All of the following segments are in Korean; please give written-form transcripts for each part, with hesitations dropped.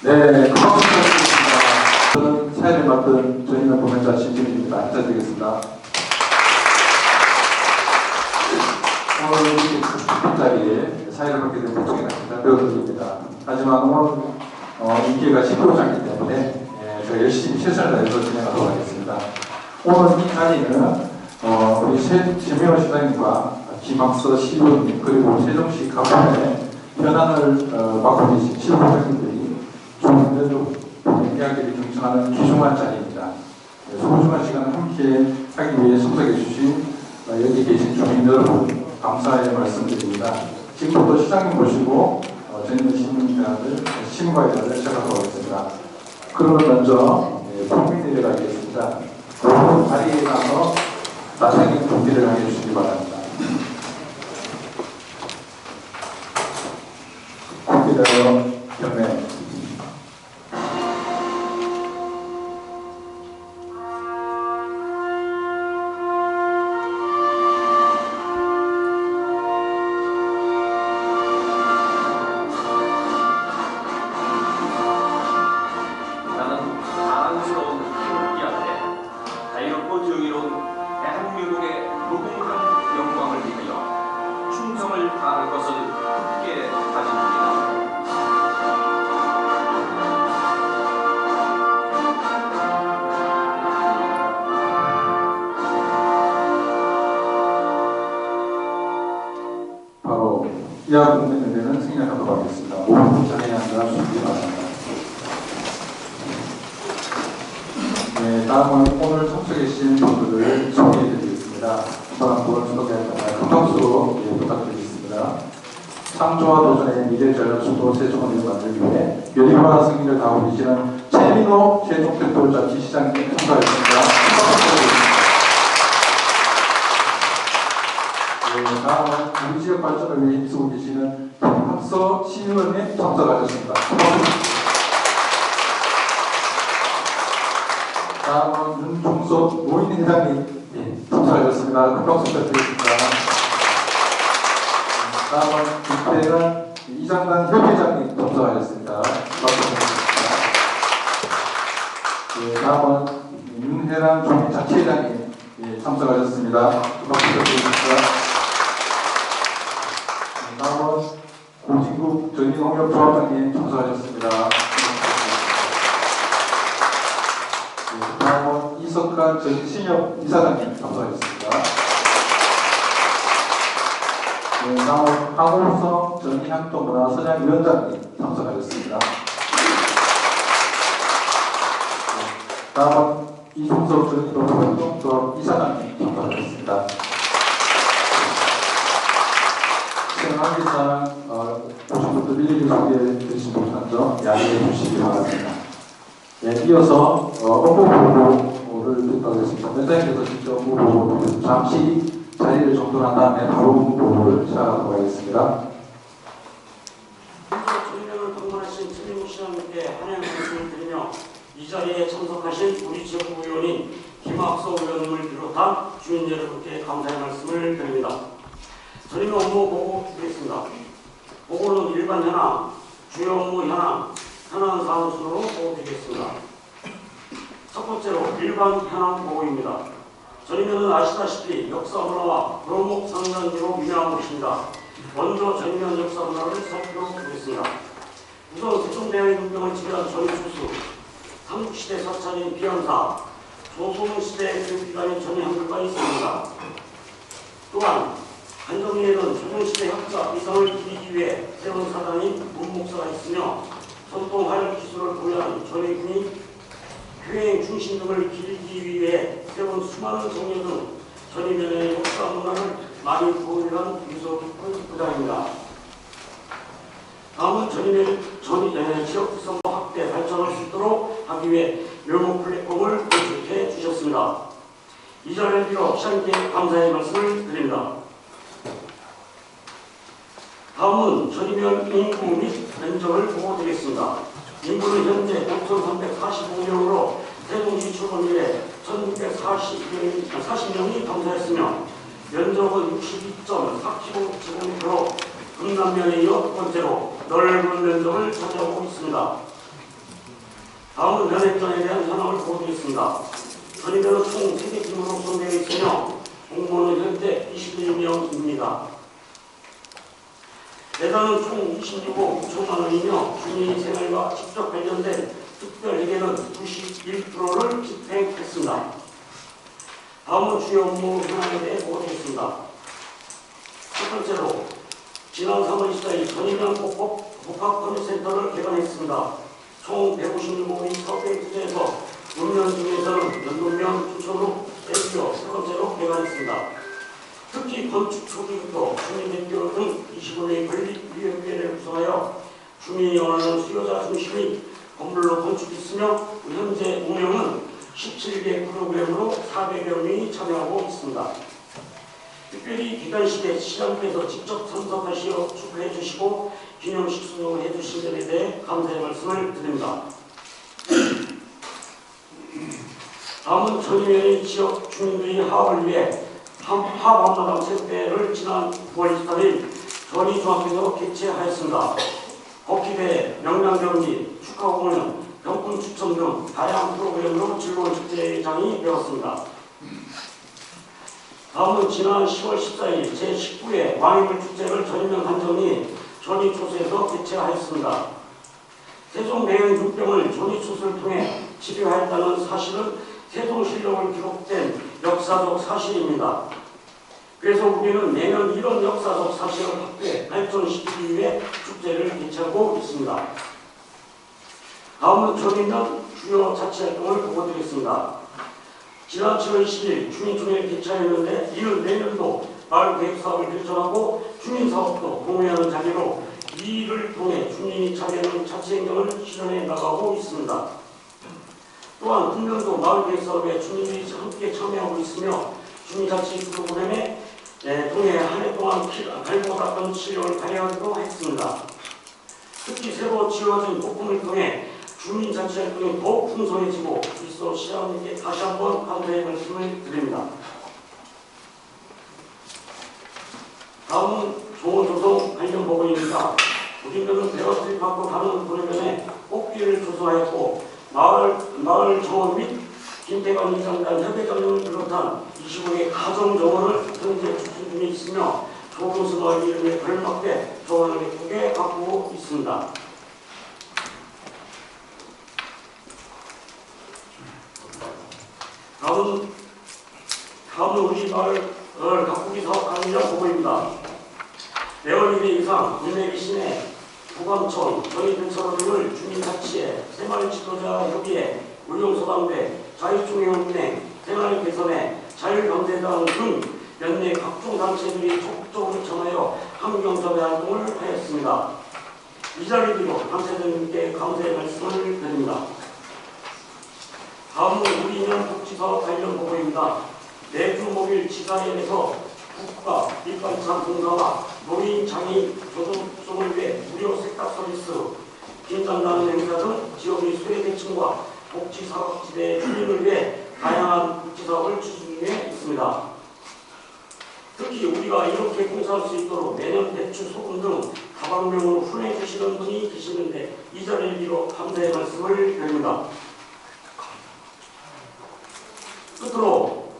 네, 고맙습니다. 저는 사회를 맡은 전인원 공연자 신진입니다. 인사드리겠습니다. 오늘 이 큰 자리에 사회를 맡게 된 복종이 납니다. 배우들입니다. 하지만 오늘 인기가 10%장이기 때문에 제가 열심히 최선을 다해서 진행하도록 하겠습니다. 오늘 이 자리는 우리 최명호 시장님과 김학서 시의원님 그리고 세종시 가문의 현안을 맡고 계신 실무장님들이 종전적 이야기를 경청하는 귀중한 자리입니다. 소중한 시간을 함께 하기 위해 참석해 주신 여기 계신 주민 여러분 감사의 말씀드립니다. 지금부터 시장님 모시고 전인원 시민과의자를 시작하도록 하겠습니다. 그러면 먼저 국민 내려가겠습니다. 오늘 자리에 가서 나상인 국기를 하게 해주시기 바랍니다. 국기대로 경례. 이하 국민연대는 생략하도록 하겠습니다. 5분 전에 앉아 주시기 바랍니다. 네, 다음은 오늘 참석해 주신 분들을 소개해 드리겠습니다. 한번 소개할까요? 큰 박수 부탁드리겠습니다. 창조와 도전의 미래전략 수도 세종을 만들기 위해 열린화나 승리를 다하고 계시는 최민호 세종특별자치시장님 참가하셨습니다. 네, 다음은 우리 지역 발전을 위해 힘쓰고 계시는 김학서 시의원님 참석하셨습니다. 다음은 윤종석 노인회장님 참석하셨습니다. 큰 박수 부탁드리겠습니다. 다음은 김태란 이장단 협회장님 참석하셨습니다. 박수 부탁드립니다. 네, 다음은 윤혜란 주민자치회장님 참석하셨습니다. 박수 부탁드립니다. 다음은 고진국 전인농협조합장님 참석하셨습니다. 다음은 이석환 전신협 이사장님 참석하셨습니다. 다음은 황우성 전이향동문화서장위원장님 참석하셨습니다. 다음은 이종석 전인농협조합 이사장님 참석하셨습니다. 항상 오신 분들 일일이 소개해 드리지 못한 점 양해해 주시기 바랍니다. 예, 이어서 업무 보고를 듣도록 하겠습니다. 원장님께서 직접 업무 보고를 듣고 잠시 자리를 정돈한 다음에 바로 업무 보고를 시작하도록 하겠습니다. 전면을 방문하신 최민호 시장님께 환영 말씀을 드리며 이 자리에 참석하신 우리 지역 의원인 김학서 의원님을 비롯한 주민 여러분께 감사의 말씀을 드립니다. 전임 업무 보고 드리겠습니다. 보고는 일반 현황, 주요 업무 현황, 현황 사항 순으로 보고 드리겠습니다. 첫 번째로 일반 현황 보고입니다. 전임면은 아시다시피 역사 문화와 골목 상단지로 유명한 곳입니다. 먼저 전임면 역사 문화를 살펴보겠습니다. 우선 세종대왕의 문명을 지배한 전임수수, 삼국시대 사찰인 비양사, 조선시대 교육기관인 전임한글과 있습니다. 또한 한정리에는 조선시대 학자 이성을 기리기 위해 세운 사당인 문목사가 있으며 전통 화력 기술을 보유한 전해군이 교행 중심 등을 기리기 위해 세운 수많은 정려 등 전임면의 역사 문화를 많이 보유한 유서 깊은 부장입니다. 다음은 전임면의 지역 특성과 확대 발전할 수 있도록 하기 위해 묘목 플랫폼을 건축해 주셨습니다. 이 자리를 빌어 시장님께 감사의 말씀을 드립니다. 다음은 전임면 인구 및 면적을 보고 드리겠습니다. 인구는 현재 5,345명으로 세종시 출범 이래 1,640명이 감사했으며 면적은 62.4km/로 금남면에 이어 두 번째로 넓은 면적을 차지하고 있습니다. 다음은 면액전에 대한 현황을 보여드리겠습니다. 전임면은 총 3개 팀으로 구성되어 있으며 공무원은 현재 21명입니다. 예산은 총 26억 6천만 원이며 주민 생활과 직접 관련된 특별회계는 91%를 집행했습니다. 다음은 주요 업무 현황에 대해 보고드리겠습니다. 첫 번째로 지난 3월 24일 전임면 복합권익센터를 개관했습니다. 총 156억이 사업에 투자해서 운영 중에서는 연동면 추천으로 대표 세 번째로 개관했습니다. 특히 건축 초기부터 주민대표 등 25명의 관리위원회를 구성하여 주민이 원하는 수요자 중심의 건물로 건축했으며 현재 운영은 17개 프로그램으로 400여 명이 참여하고 있습니다. 특별히 기관식에 시장님께서 직접 참석하시어 축하해 주시고 기념식 수용해 주신 점에 대해 감사의 말씀을 드립니다. 다음은 전임면의 지역 주민들의 화합을 위해 화합한마당 체육대회를 지난 9월 23일 전이중학교에서 개최하였습니다. 걷기대회, 명량경기, 축하공연, 병풍 추첨 등 다양한 프로그램으로 즐거운 축제장이 되었습니다. 다음은 지난 10월 14일 제19회 왕이물 축제를 전임면 한정이 전이초소에서 개최하였습니다. 세종대왕 융병을 전이초소를 통해 집유하였다는 사실은 세종실록을 기록된 역사적 사실입니다. 그래서 우리는 매년 이런 역사적 사실을 확대 발전시키기 위해 축제를 개최하고 있습니다. 다음은 전임면 주요 자치활동을 보고드리겠습니다. 지난 7월 20일 주민총회를 개최하였는데 이는 내년도 마을계획사업을 결정하고 주민사업도 공유하는 자리로 이 일을 통해 주민이 참여하는 자치행정을 실현해 나가고 있습니다. 또한 금년도 마을계획사업에 주민들이 함께 참여하고 있으며 주민자치 프로그램에 통해 한 해 동안 갈고 닦은 실력을 발휘하기도 했습니다. 특히 새로 지어진 폭풍을 통해 주민자치활동이 더욱 풍성해지고 있어 시장님께 다시 한번 감사의 말씀을 드립니다. 다음은 종호조성 관련 보고입니다. 우리들은 대화 투입받고 다른 보내면에 꽃길을 조성하였고 마을 정원 및 김태관 이장단 협의장을 비롯한 25개 가정 정원을 현재 추진 중에 있으며 조금수 마을 이름에 걸맞게 정원을 예쁘게 가꾸고 있습니다. 다음은 우리 마을 가꾸기 사업 관련 보고입니다. 매월 1회 이상 국내 시내 구감청, 저희들처럼 등을 주민자치회, 새마을 지도자 협의회, 의용소방대, 자유중앙은행, 생활 개선회, 자율경제단 등 몇몇 각종 단체들이 적극적으로 참여하여 환경자배 활동을 하였습니다. 이 자리로 단체들께 감사의 말씀을 드립니다. 다음은 우리인연 복지사업 관련 보고입니다. 매주 목요일 지사회에서 국가, 일반상 봉사와 노인, 장애인, 교통수를 위해 무료 세탁 서비스, 빈장나는 행사 등 지역의 소외계층과 복지사업지대 주민을 위해 다양한 복지사업을 추진 중에 있습니다. 특히 우리가 이렇게 봉사할 수 있도록 매년 배추, 소금 등 다방면으로 후원해 주시는 분이 계시는데 이 자리를 빌어 감사의 말씀을 드립니다. 끝으로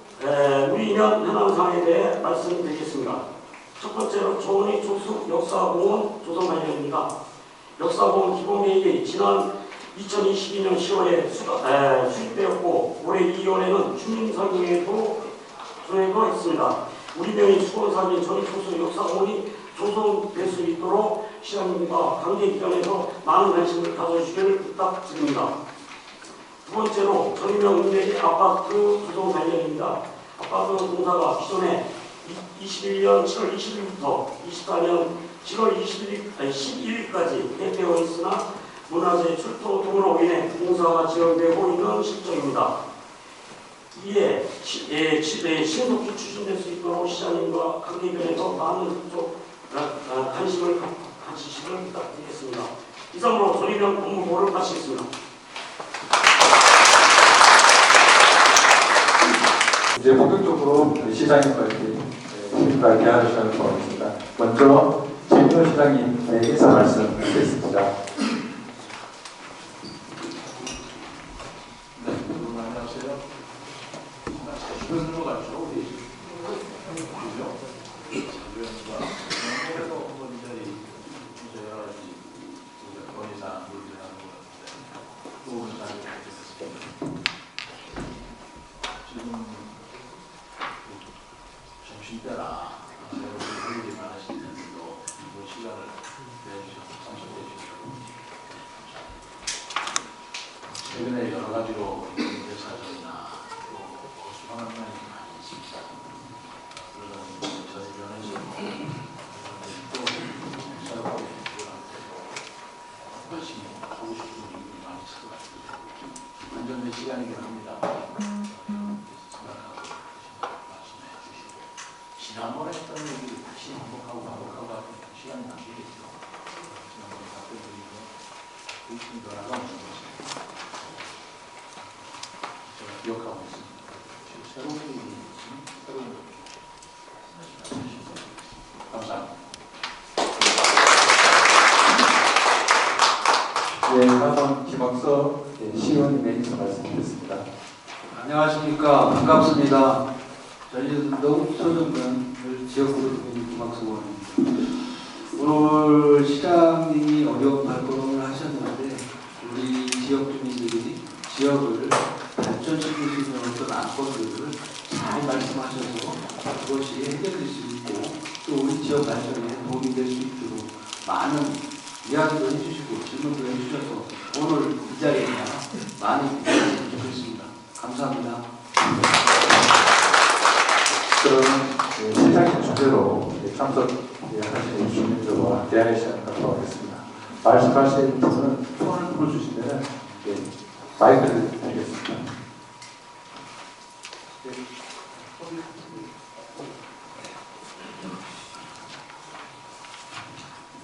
우리인연 현황상에 대해 말씀드리겠습니다. 첫 번째로 조원희 조수 역사공원 조성 관련입니다. 역사공원 기본계획이 지난 2022년 10월에 수립되었고 올해 2월에는 주민설명회도 했습니다. 우리 명의 수건사진 전이초소 역사공원이 조성될 수 있도록 시장님과 관계기관에서 많은 관심을 가져주시기를 부탁드립니다. 두 번째로 전임면 운대리 아파트 조성 관련입니다. 아파트 공사가 기존에 21년 7월 20일부터 24년 7월 11일까지 대표되어 있으나 문화재 출토 등으로 인해 공사가 지연되고 있는 실정입니다. 이에 신속히 추진될 수 있도록 시장님과 관계변에서 많은 관심을 가지시길 부탁드리겠습니다. 이상으로 조리병 업무보를 마치겠습니다. 이제 본격적으로 시장님과 시민과 대화를 시작을 하겠습니다. 먼저 김윤호 시장님의 인사 말씀 드리겠습니다. 네, 여러분 안녕하세요. 주변 들어가죠. 우리 그죠? 자주연과 영국에서 한번 이 자리 여러 가지 건의사항 논의하는 것 같은데 또 오늘 자리를 갖겠습니다. 지금 점심때라 여러분들 할 일이 많으실 텐데도 이번 시간을 내주셔서 참석해 주셔서 최근에 여러 가지로 사정이나 또 수상한 면이 많이 있습니다. 그런 저희 면에서 또 사람들한테도 열심히 하고 싶은 일들이 많이 있을 것 같습니다. 안전된 시간이긴 합니다. 생각하고 말씀해 주시고 지난번에 했던 얘기를 다시 반복하고 하면 시간이 낭비겠죠. 지난번에 답변 드리고 의심 변화가 없는 것입니다. 제가 기억하고 있습니다. 지금 새로운 일이 있으면 새로운 일. 감사합니다. 예, 다음은 김학석 시의원님의 인사 말씀드리겠습니다. 안녕하십니까. 반갑습니다. 저희는 너무 소중한 지역구로 주민 김학석 의원입니다. 오늘 시장님이 어려운 발걸음을 하셨는데 우리 지역 주민들이 지역을 발전시킬 수 있는 어떤 안건들을 잘 말씀하셔서 그것이 해결될 수 있고 또 우리 지역 발전에 도움이 될 수 있도록 많은 이야기도 해주시고 질문도 해주셔서 오늘 이 자리에 많이 도와주셨으면 좋겠습니다. 감사합니다. 그럼 시장님 주제로 참석하신 주민들과 대화의 시간을 갖도록 하겠습니다. 말씀하신 분은 손을 풀어주시면 마이크를 드리겠습니다.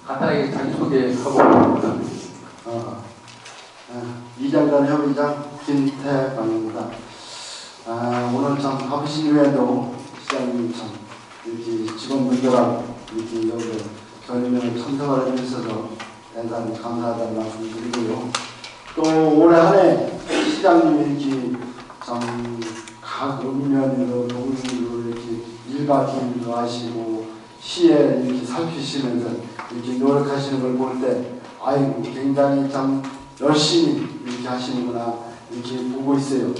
간단하게 자기소개하고 부탁드리겠습니다. 이장단 협의장 김태광입니다. 오늘 참 바쁘신 후에도 시장님 참 이렇게 직원분들하고 이렇게 여기 견인을 참석을 해주셔서 대단히 감사하다는 말씀 드리고요. 또 올해 한 해 시장님이 이렇게 참 각 읍면으로 동으로 이렇게 일가견도 하시고 시에 이렇게 살피시면서 이렇게 노력하시는 걸 볼 때 아이고 굉장히 참 열심히 이렇게 하시는구나 이렇게 보고 있어요.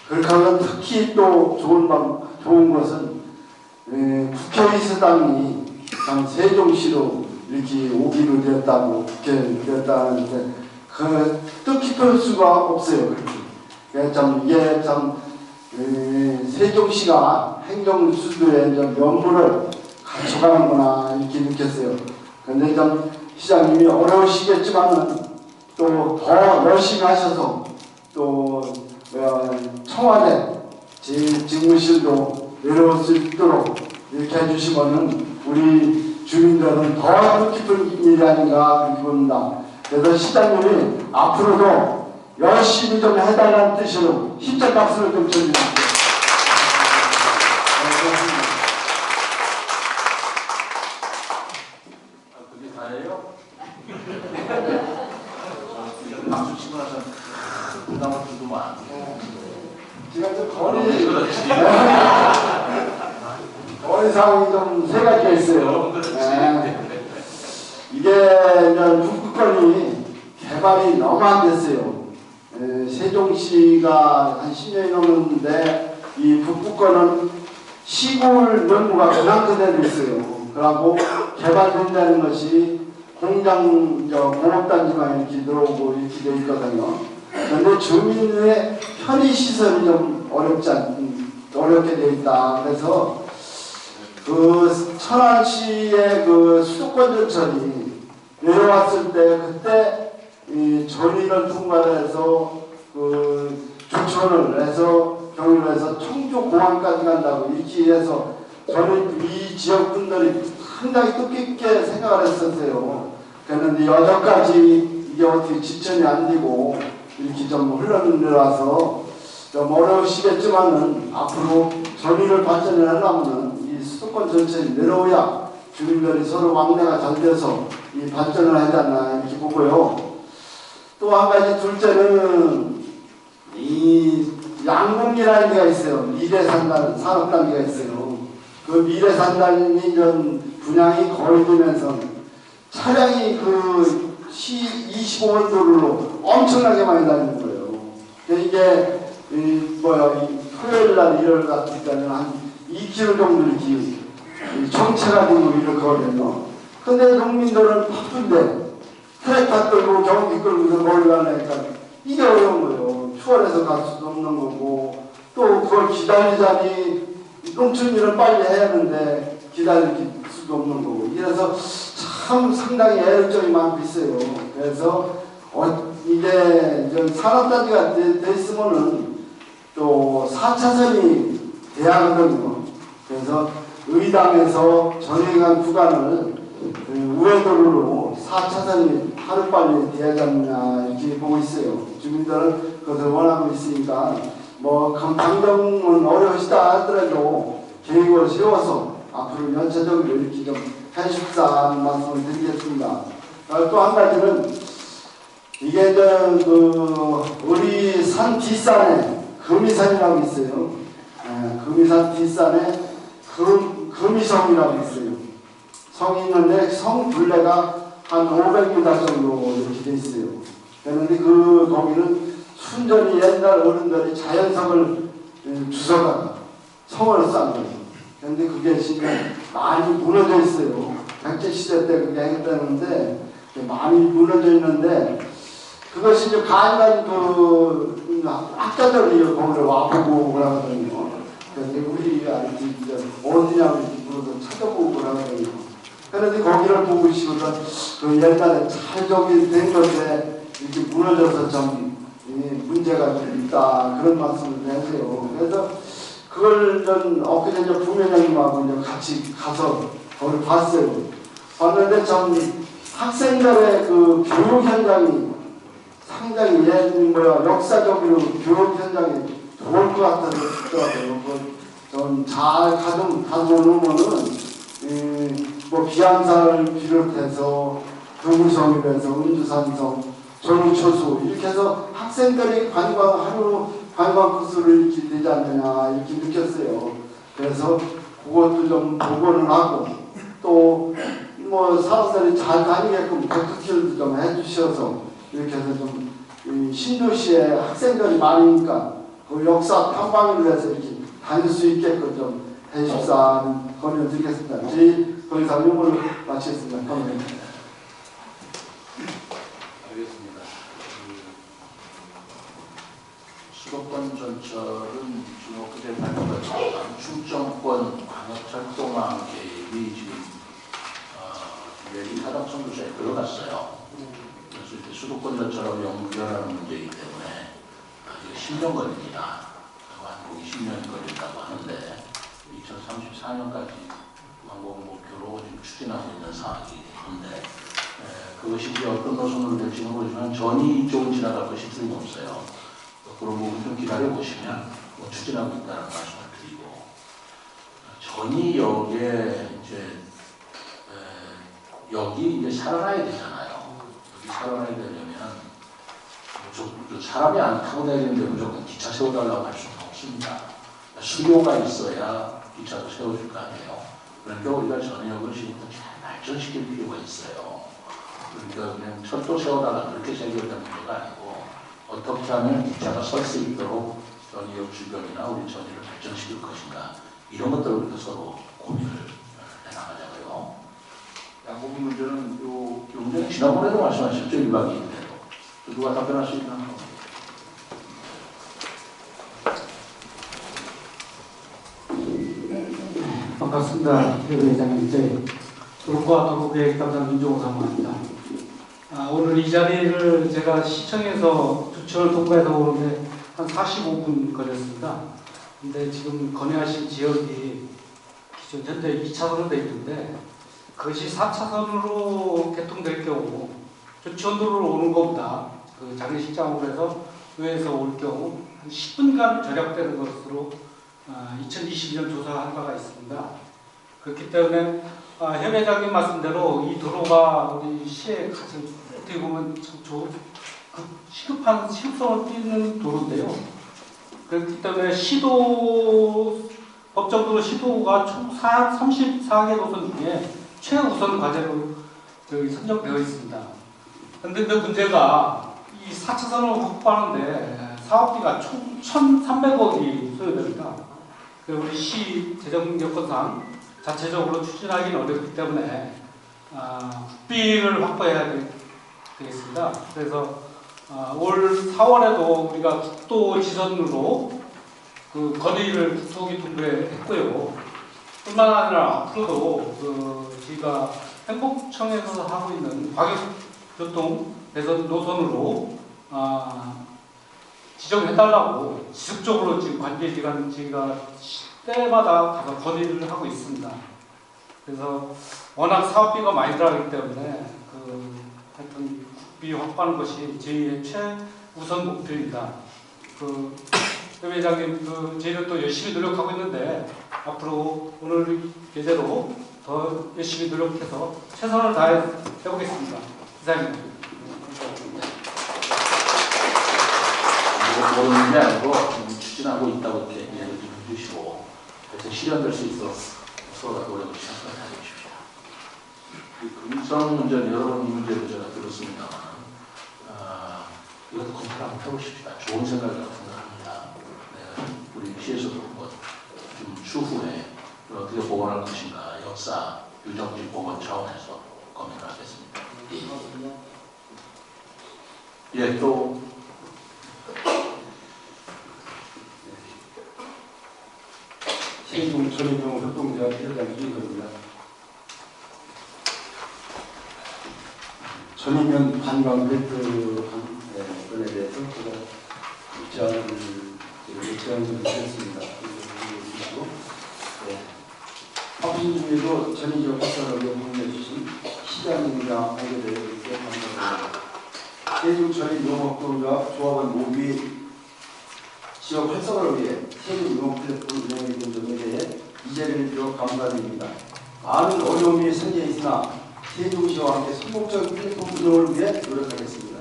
그렇게 하면 특히 또 좋은 것은 국회의사당이 참 세종시로 이렇게 오기로 되었다고 국회에 되었다는데 그 뜻깊을 수가 없어요. 그렇게 참 이게 참 세종시가 행정수도의 면모를 갖춰가는구나 이렇게 느꼈어요. 그런데 좀 시장님이 어려우시겠지만은 또 더 열심히 하셔서 또 청와대 직무실도 내려올 수 있도록 이렇게 해주시면은 우리 주민들은 더 뜻깊은 일이 아닌가 그렇게 봅니다. 그래서 시장님이 앞으로도 열심히 좀 해달라는 뜻으로 십자값을 좀 쳐주십시오. 그게 다예요? 박수 치고 나서 부담을 주더만. 제가 좀 거리 상황이 좀 세 가지가 있어요. 이게 이제 북극권이 개발이 너무 안 됐어요. 세종시가 한 10년이 넘었는데 이 북극권은 시골 면모가 그냥 그대로 있어요. 그러고 개발된다는 것이 공장 공업단지만 이렇게 들어오고 이렇게 돼 있거든요. 그런데 주민의 편의 시설이 좀 어렵지 어렵게 되어 있다. 그래서 그 천안시의 그 수도권 전철이 내려왔을 때 그때 이 전인을 통과해서 그 주천을 해서 경유를 해서 청주 공항까지 간다고 이렇게 해서 저는 이 지역 분들이 상당히 뜻깊게 생각을 했었어요. 그런데 여전까지 이게 어떻게 지천이 안 되고 이렇게 좀 흘러내려와서 좀 어려우시겠지만은 앞으로 전위를 발전을 하려면은 이 수도권 전체에 내려오야 주민들이 서로 왕래가 잘 돼서 이 발전을 하지 않나 이렇게 보고요. 또 한 가지 둘째는 이 양봉이라는 데가 있어요. 미래산단 산업단지가 있어요. 그 미래산단이 좀 분양이 거의 되면서 차량이 그 25원 도로로 엄청나게 많이 다니는 거예요. 이게 이 토요일 날 일요일 같은 때는 한 2km 정도 이렇게 정체가 되고 이렇게 거든요. 근데 농민들은 바쁜데 트랙터 끌고 경기 끌고서 멀리 가니까 이게 어려운 거예요. 추월해서 갈 수도 없는 거고 또 그걸 기다리자니 농촌일을 빨리 해야 하는데 기다릴 수도 없는 거고 이래서 참 상당히 애로점이 많고 있어요. 그래서 이게 이제 산업단지가 돼 있으면은 또 4차선이 돼야 하거든요. 그래서 의당에서 전행한 구간을 우회도로로 4차선이 하루빨리 돼야 하느냐 이렇게 보고 있어요. 주민들은 그것을 원하고 있으니까 뭐 당정은 어려우시다 하더라도 계획을 세워서 앞으로 연차적으로 이렇게 좀 해줍사는 말씀을 드리겠습니다. 또 한 가지는 이게 우리 산 뒷산에 금이산이라고 있어요. 금이산 뒷산에 금이성이라고 있어요. 성이 있는데 성 둘레가 한 500m 정도 이렇게 돼 있어요. 그런데 거기는 순전히 옛날 어른들이 자연성을 주워다가 성을 쌓은 거예요. 그런데 그게 지금 많이 무너져 있어요. 백제시대 때 그게 했다는데 많이 무너져 있는데 그것이 이제 간간 학자들이 거기를 와보고 그러거든요. 그런데 우리가 이제 어디냐고 물어서 찾아보고 그러거든요. 그런데 거기를 보고 있으면 그 옛날에 잘 저기 된 건데 이렇게 무너져서 좀 문제가 좀 있다 그런 말씀을 하세요. 그래서 그걸 전 엊그제 이제 부회장님하고 이제 같이 가서 거기 봤어요. 봤는데 참 학생들의 그 교육 현장이 상당히 역사적으로 교육 현장이 좋을 것 같아서 싶더라고요. 좀 잘 가져놓으면은 뭐 비안사를 비롯해서 교구성이라서 은주산성, 전우초수 이렇게 해서 학생들이 하루 관광 코스로 이렇게 되지 않느냐 이렇게 느꼈어요. 그래서 그것도 좀 보고는 하고 또 뭐 사람들이 잘 다니게끔 데크길도 좀 해주셔서 이렇게 해서 좀 신도시에 학생들이 많으니까 그 역사 탐방을 위해서 이렇게 다닐 수 있게끔 좀 해주십사는 권유를 드리겠습니다. 저희 거기서 용어를 마치겠습니다. 감사합니다. 알겠습니다. 수도권 전철은 지금 그제 발표가 충청권 광역철도망 계획이 지금 사덕청구서에 들어갔어요. 그래서 이렇게 수도권 전철하고 연결하는 문제이기 때문에 이게 10년 걸립니다. 완공이 10년이 걸린다고 하는데 2034년까지 완공 목표로 지금 추진하고 있는 상황이기 때문에 그것이 이제 어떤 노선으로 될지는 모르지만 전이 이쪽을 지나갈 것이 틀림없어요. 그런 부분 좀 기다려보시면 추진하고 있다는 말씀을 드리고 전이역에 이제 여기 이제 살아나야 되잖아요. 여기 살아나야 되려면 사람이 안 타고 다니는데 무조건 기차 세워달라고 할 수는 없습니다. 수요가 있어야 기차도 세워줄 거 아니에요. 그러니까 우리가 전역을 지금부터 잘 발전시킬 필요가 있어요. 그러니까 그냥 철도 세워달라 그렇게 해결된 문제가 아니고 어떻게 하면 기차가 설 수 있도록 전역 주변이나 우리 전역을 발전시킬 것인가 이런 것들을 우리가 서로 고민을 해나가자고요. 양곡 문제는 요 문제는 지난번에도 말씀하셨죠. 1박 2일 때도. 누가 답변할 수 있나? 반갑습니다. 회장님, 저희 도로과 도로계획 담당 민종호 사무관입니다. 오늘 이 자리를 제가 시청에서 주천을 통과해서 오는데 한 45분 걸렸습니다. 근데 지금 건의하신 지역이 기존 현재 2차선으로 되어 있는데 그것이 4차선으로 개통될 경우 주천도로로 오는 것보다 그 장례식장으로 해서 의회에서 올 경우 한 10분간 절약되는 것으로 2022년 조사한 바가 있습니다. 그렇기 때문에 현 회장님 말씀대로 이 도로가 우리 시에 가장 어떻게 보면 참 시급한 시급성을 띠는 도로인데요. 그렇기 때문에 법정도로 시도가 총 34개 노선 중에 최우선 과제로 선정되어 있습니다. 그런데 그 문제가 이 4차선을 확보하는데 사업비가 총 1,300억이 소요됩니다. 우리 시 재정 여건상 자체적으로 추진하기는 어렵기 때문에 국비를 확보해야 되겠습니다. 그래서 올 4월에도 우리가 국도 지선으로 그 건의를 국토교통부에 했고요. 뿐만 아니라 앞으로도 저희가 행복청에서 하고 있는 과격교통 개선 노선으로 지정해달라고 지속적으로 지금 관계기관 저희가 때마다 가서 건의를 하고 있습니다. 그래서 워낙 사업비가 많이 들어가기 때문에 하여튼 국비 확보하는 것이 저희의 최우선 목표입니다. 회 회장님, 저희는 또 열심히 노력하고 있는데 앞으로 오늘 계제로 더 열심히 노력해서 최선을 다해 해보겠습니다. 이상입니다. 모르는 게 아니고 추진하고 있다고 이렇게 이야기를 좀 해주시고 그래서 실현될 수 있도록 서로가 노력을 최선을 다해 주십시오. 이 금성 문제는 여러 번 이 문제를 제가 들었습니다만 이것도 검토를 한번 해보십시다. 좋은 생각이라고 생각합니다. 우리 시에서도 한번 좀 추후에 어떻게 보완할 것인가 역사 유적지 보건 차원에서 고민을 하겠습니다. 예, 또 세종 전인용 협동조합 회장 이인걸입니다. 전이면 관광 벨트 건에 대해서 제가 제안을 드렸습니다. 바쁘신 중에도 전인지역 활성화를 공유해 주신 시장님과 관계되어 있게 감사드립니다. 세종 전인용업동조합 조합원 모두의 지역 활성화를 위해 세종 용업 플랫폼 운영에 된 점에 대해 이 자리를 빌어 감사드립니다. 많은 어려움이 생겨 있으나 세종시와 함께 성공적인 플랫폼 운영을 위해 노력하겠습니다.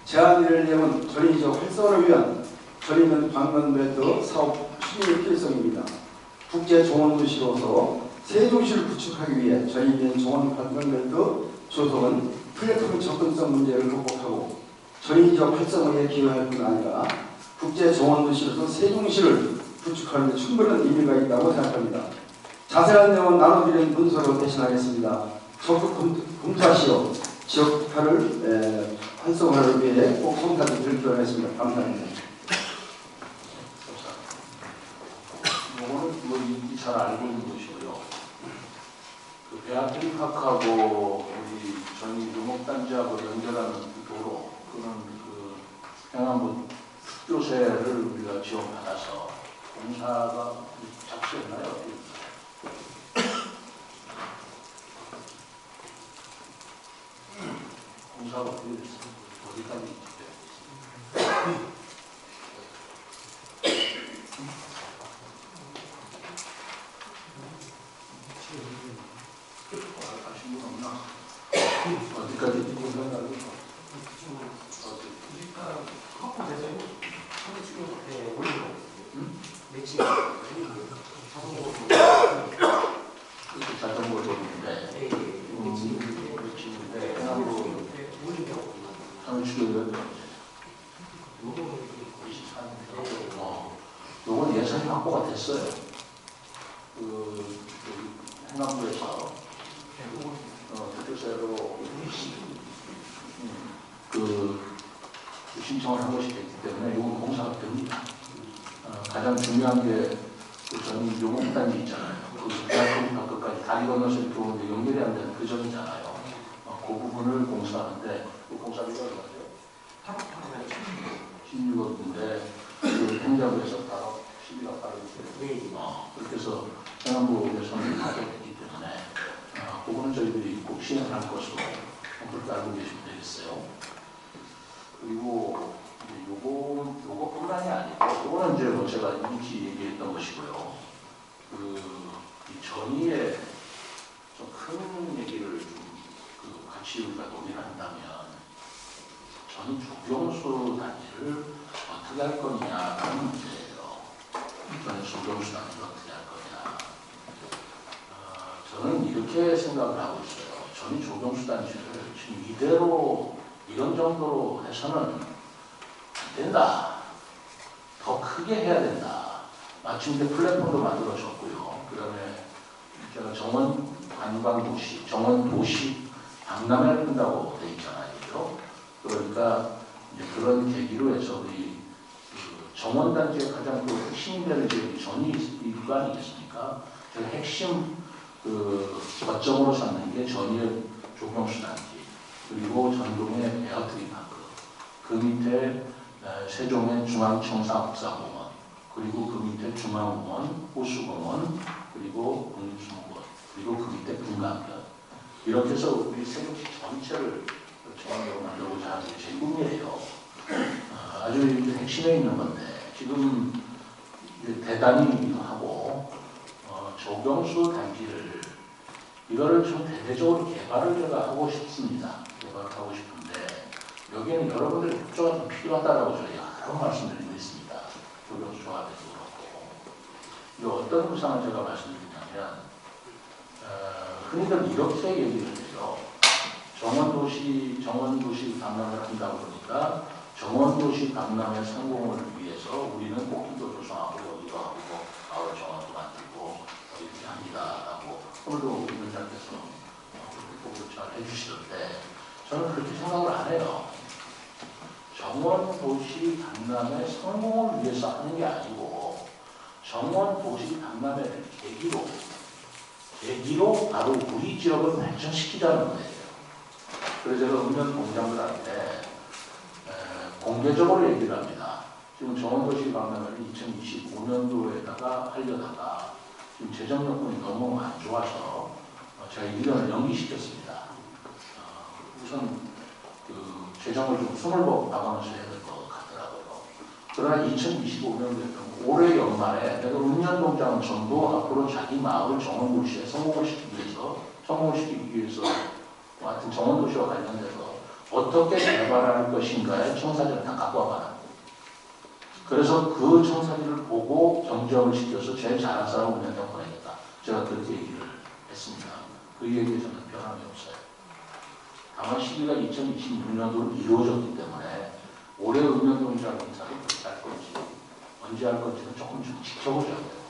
제안을 내면 전인 지역 활성화를 위한 전인면 방면벨트 사업 추진의 필요성입니다. 국제 종원 도시로서 세종시를 구축하기 위해 전인면 종원 방면벨트 조성은 플랫폼 접근성 문제를 극복하고 전인 지역 활성화에 기여할 뿐 아니라 국제 정원 도시로서 세종시를 구축하는 데 충분한 의미가 있다고 생각합니다. 자세한 내용은 나눠드리는 문서로 대신하겠습니다. 적극 검토하시어 지역화를 활성화를 위해 꼭 성과를 들도록하겠습니다. 감사합니다. 이거는 뭐 이미 잘 알고 있는 것이고요. 그 배아트리 파크하고 우리 전이 유목단지하고 연결하는 도로, 그런 행안부 특조세를 우리가 지원받아서 공사가 작수했나요? 공사가 어떻게 됐어요? 어디까지 있죠? 아신 분 없나? 어디까지 공사가 확보돼서 지금 올리고 매치 자전거 도로인데 해남으로 상주교회가 요건 예산이 확보가 됐어요. 행안부에서 특별세로 신청을 한 것이 됐기 때문에 이건 공사가 됩니다. 가장 중요한 게 전 용목단지 있잖아요. 그 대학교 밖까지 다리 건너서 이렇게 오는데 연결이 안 되는 그 점이잖아요. 그 부분을 공사하는데 그 공사비가 얼마죠? 16억인데 그 행정부에서 바로 12억 바로 그렇게 해서 행안부에서는 가져되기 때문에 그거는 저희들이 꼭 시행을 할 것으로 그렇게 알고 계시면 되겠어요. 그리고 요거뿐만이 아니고 요거는 이제 뭐 제가 일찍 얘기했던 것이고요. 이 전의에 좀 큰 얘기를 좀 같이 우리가 논의를 한다면 전의 조경수 단지를 어떻게 할 거냐라는 문제예요. 전의 조경수 단지를 어떻게 할 거냐. 저는 이렇게 생각을 하고 있어요. 전의 조경수 단지를 지금 이대로 이런 정도로 해서는 안 된다. 더 크게 해야 된다. 마침 내 플랫폼도 만들어졌고요. 그 다음에 제가 정원 관광도시, 정원 도시 박람회를 한다고 돼 있잖아요. 그죠? 그러니까 이제 그런 계기로 해서 우리 그 정원단지의 가장 그 핵심이 되는 전이관이 있으니까 제가 핵심 그 거점으로 삼는 게 전이의 조경수 단지, 그리고 전동의 에어트리 파크, 그 밑에 세종의 중앙청사국사공원, 그리고 그 밑에 중앙공원, 호수공원, 그리고 국립수목원, 그리고 그 밑에 분강변. 이렇게 해서 우리 세종시 전체를 정원으로 만들고자 하는 게 제 꿈이에요. 아주 핵심에 있는 건데 지금 대단히 하고 조경수 단지를 이거를 좀 대대적으로 개발을 제가 하고 싶습니다. 개발을 하고 싶은데 여기에는 여러분들의 협조가 좀 필요하다라고 저희가 여러 말씀드리고 있습니다. 조경수 조합에도 그렇고. 이 어떤 구상을 제가 말씀드리냐면 흔히들 이렇게 얘기를 해요. 정원도시 박람회를 한다고 그러니까 정원도시 박람회 성공을 위해서 우리는 꽃길도 조성하고 여기도 하고 마을 정원도 만들고 이렇게 합니다라고 오늘도 우리 위원장께서 그렇게 잘 해주시던데 저는 그렇게 생각을 안 해요. 정원도시 박람회 성공을 위해서 하는 게 아니고 정원도시 박람회를 계기로 바로 우리 지역을 발전시키자는 거예요. 그래서 제가 읍면 공장들한테 공개적으로 얘기를 합니다. 지금 정원도시 박람회를 2025년도에다가 하려다가 지금 재정 여건이 너무 안 좋아서 제가 1년을 연기시켰습니다. 우선 그 재정을 좀 숨을 박아놓으셔야 될 것 같더라고요. 그러나 2025년도에 올해 연말에 내가 읍면공장은 전부 앞으로 자기 마을 정원도시에 성공을 시키기 위해서 하여튼 정원도시와 관련돼서 어떻게 개발할 것인가의 청사진을 다 갖고 와봐라. 그래서 그 청사진을 보고 경정을 시켜서 제일 잘한 사람을 운영장 보내겠다. 제가 그렇게 얘기를 했습니다. 그 얘기에 저는 변함이 없어요. 다만 시기가 2026년도로 이루어졌기 때문에 올해 읍면공장 공사를 어떻게 할 건지 언제 할 건지는 조금 좀 지켜보셔야 돼요.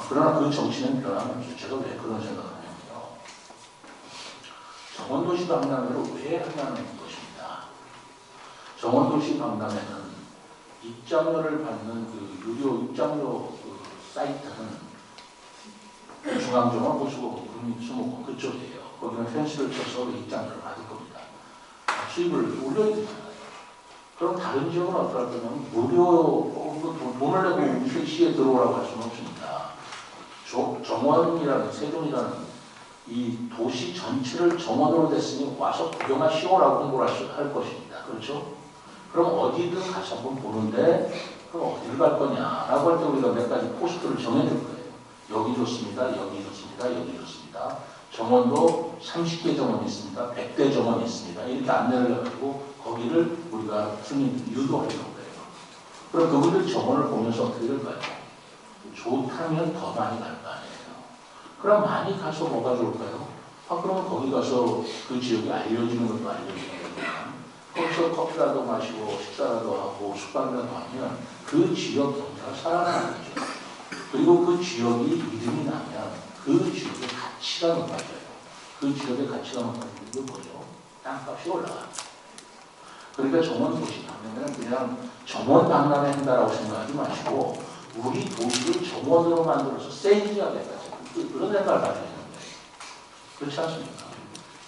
그러나 그 정치는 변함이 없어요. 제가 왜 그런 생각을 하냐면요. 정원도시 박람회를 왜 하냐는 것입니다. 정원도시 박람회는 입장료를 받는 그 유료 입장료 그 사이트는 중앙정원, 호수공원, 국립수목원 그쪽이에요. 거기는 펜스를 쳐서 입장료를 받을 겁니다. 수입을 올려야 되잖아요. 그럼 다른 지역은 어떨 거냐면 무료 돈을 내고 우리 시에 들어오라고 할 수는 없습니다. 정원이라는 세종이라는 이 도시 전체를 정원으로 됐으니 와서 구경하시오라고 홍보를 할 것입니다. 그렇죠? 그럼 어디든 가서 한번 보는데 그럼 어디를 갈 거냐라고 할 때 우리가 몇 가지 포스트를 정해줄 거예요. 여기 좋습니다. 여기 좋습니다. 여기 좋습니다. 정원도 30개 정원이 있습니다. 100대 정원이 있습니다. 이렇게 안내를 해가지고 거기를 우리가 승인 유도하려고 해요. 그럼 그분들 정원을 보면서 어떻게 될까요? 좋다면 더 많이 갈 거 아니에요. 그럼 많이 가서 뭐가 좋을까요? 그러면 거기 가서 그 지역이 알려지는 것도 알려지는 거니까 거기서 커피라도 마시고 식사라도 하고 숙박이라도 하면 그 지역 경제가 살아나는 거죠. 그리고 그 지역이 이름이 나면 그 지역의 가치가 높아져요. 그 지역의 가치가 높아지는 게 뭐죠? 땅값이 올라가요. 그러니까 정원도시 박람회는 그냥 정원 박람회 한다라고 생각하지 마시고 우리 도시를 정원으로 만들어서 세이지하게 가죠. 그런 생각을 가지고 있는데 그렇지 않습니까?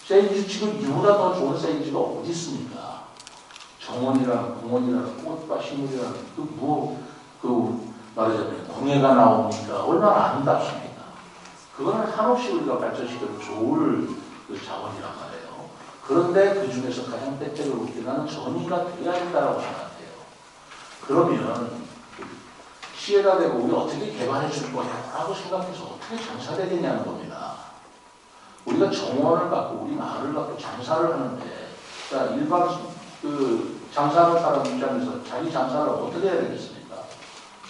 세일즈 지금 이보다 더 좋은 세일즈가 어디 있습니까? 정원이라는 공원이라는 꽃과 식물이라는 말하자면 공예가 나오니까 얼마나 아름답습니까? 그거는 한없이 우리가 발전시켜도 좋을 그 자원이란 말이에요. 그런데 그 중에서 가장 혜택을 얻게 나는 전이가 돼야 된다고 생각해요. 그러면 시에다 대고 우리 어떻게 개발해 줄 거냐라고 생각해서 어떻게 장사되겠냐는 겁니다. 우리가 정원을 갖고 우리 마을을 갖고 장사를 하는데 자 일반 그 장사하는 사람 입장에서 자기 장사를 어떻게 해야 되겠습니까?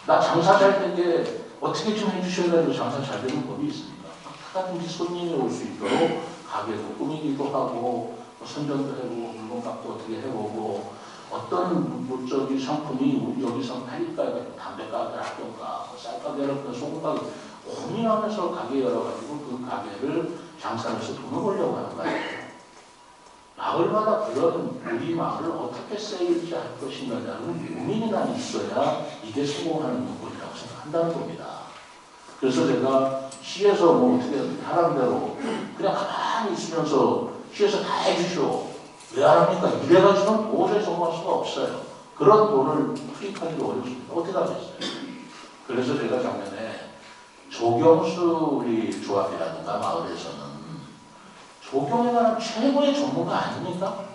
나 장사 잘 된 게 어떻게 좀 해주셔야 되고 장사 잘 되는 법이 있습니까? 하나든지 손님이 올 수 있도록 가게도 꾸미기도 하고 선전도 해보고 물건값도 어떻게 해보고 어떤 물적인 상품이 여기서 팔릴까요? 담배가게를 하던가 쌀가게를 하던가 소금가게 고민하면서 가게 열어가지고 그 가게를 장사해서 돈을 벌려고 하는 거예요. 마을마다 그런 우리 마을을 어떻게 세일즈 할 것인가라는 고민이 난 있어야 이게 성공하는 요건이라고 생각한다는 겁니다. 그래서 제가 시에서 뭐 어떻게 하라는 대로 그냥 가만히 있으면서 시에서 다 해주시오. 왜 안 합니까? 이래가지고는 도저히 성공할 수가 없어요. 그런 돈을 투입하기가 어렵습니다. 어떻게 하겠어요? 그래서 제가 작년에 조경수 우리 조합이라든가 마을에서는 조경에 관한 최고의 전문가 아닙니까?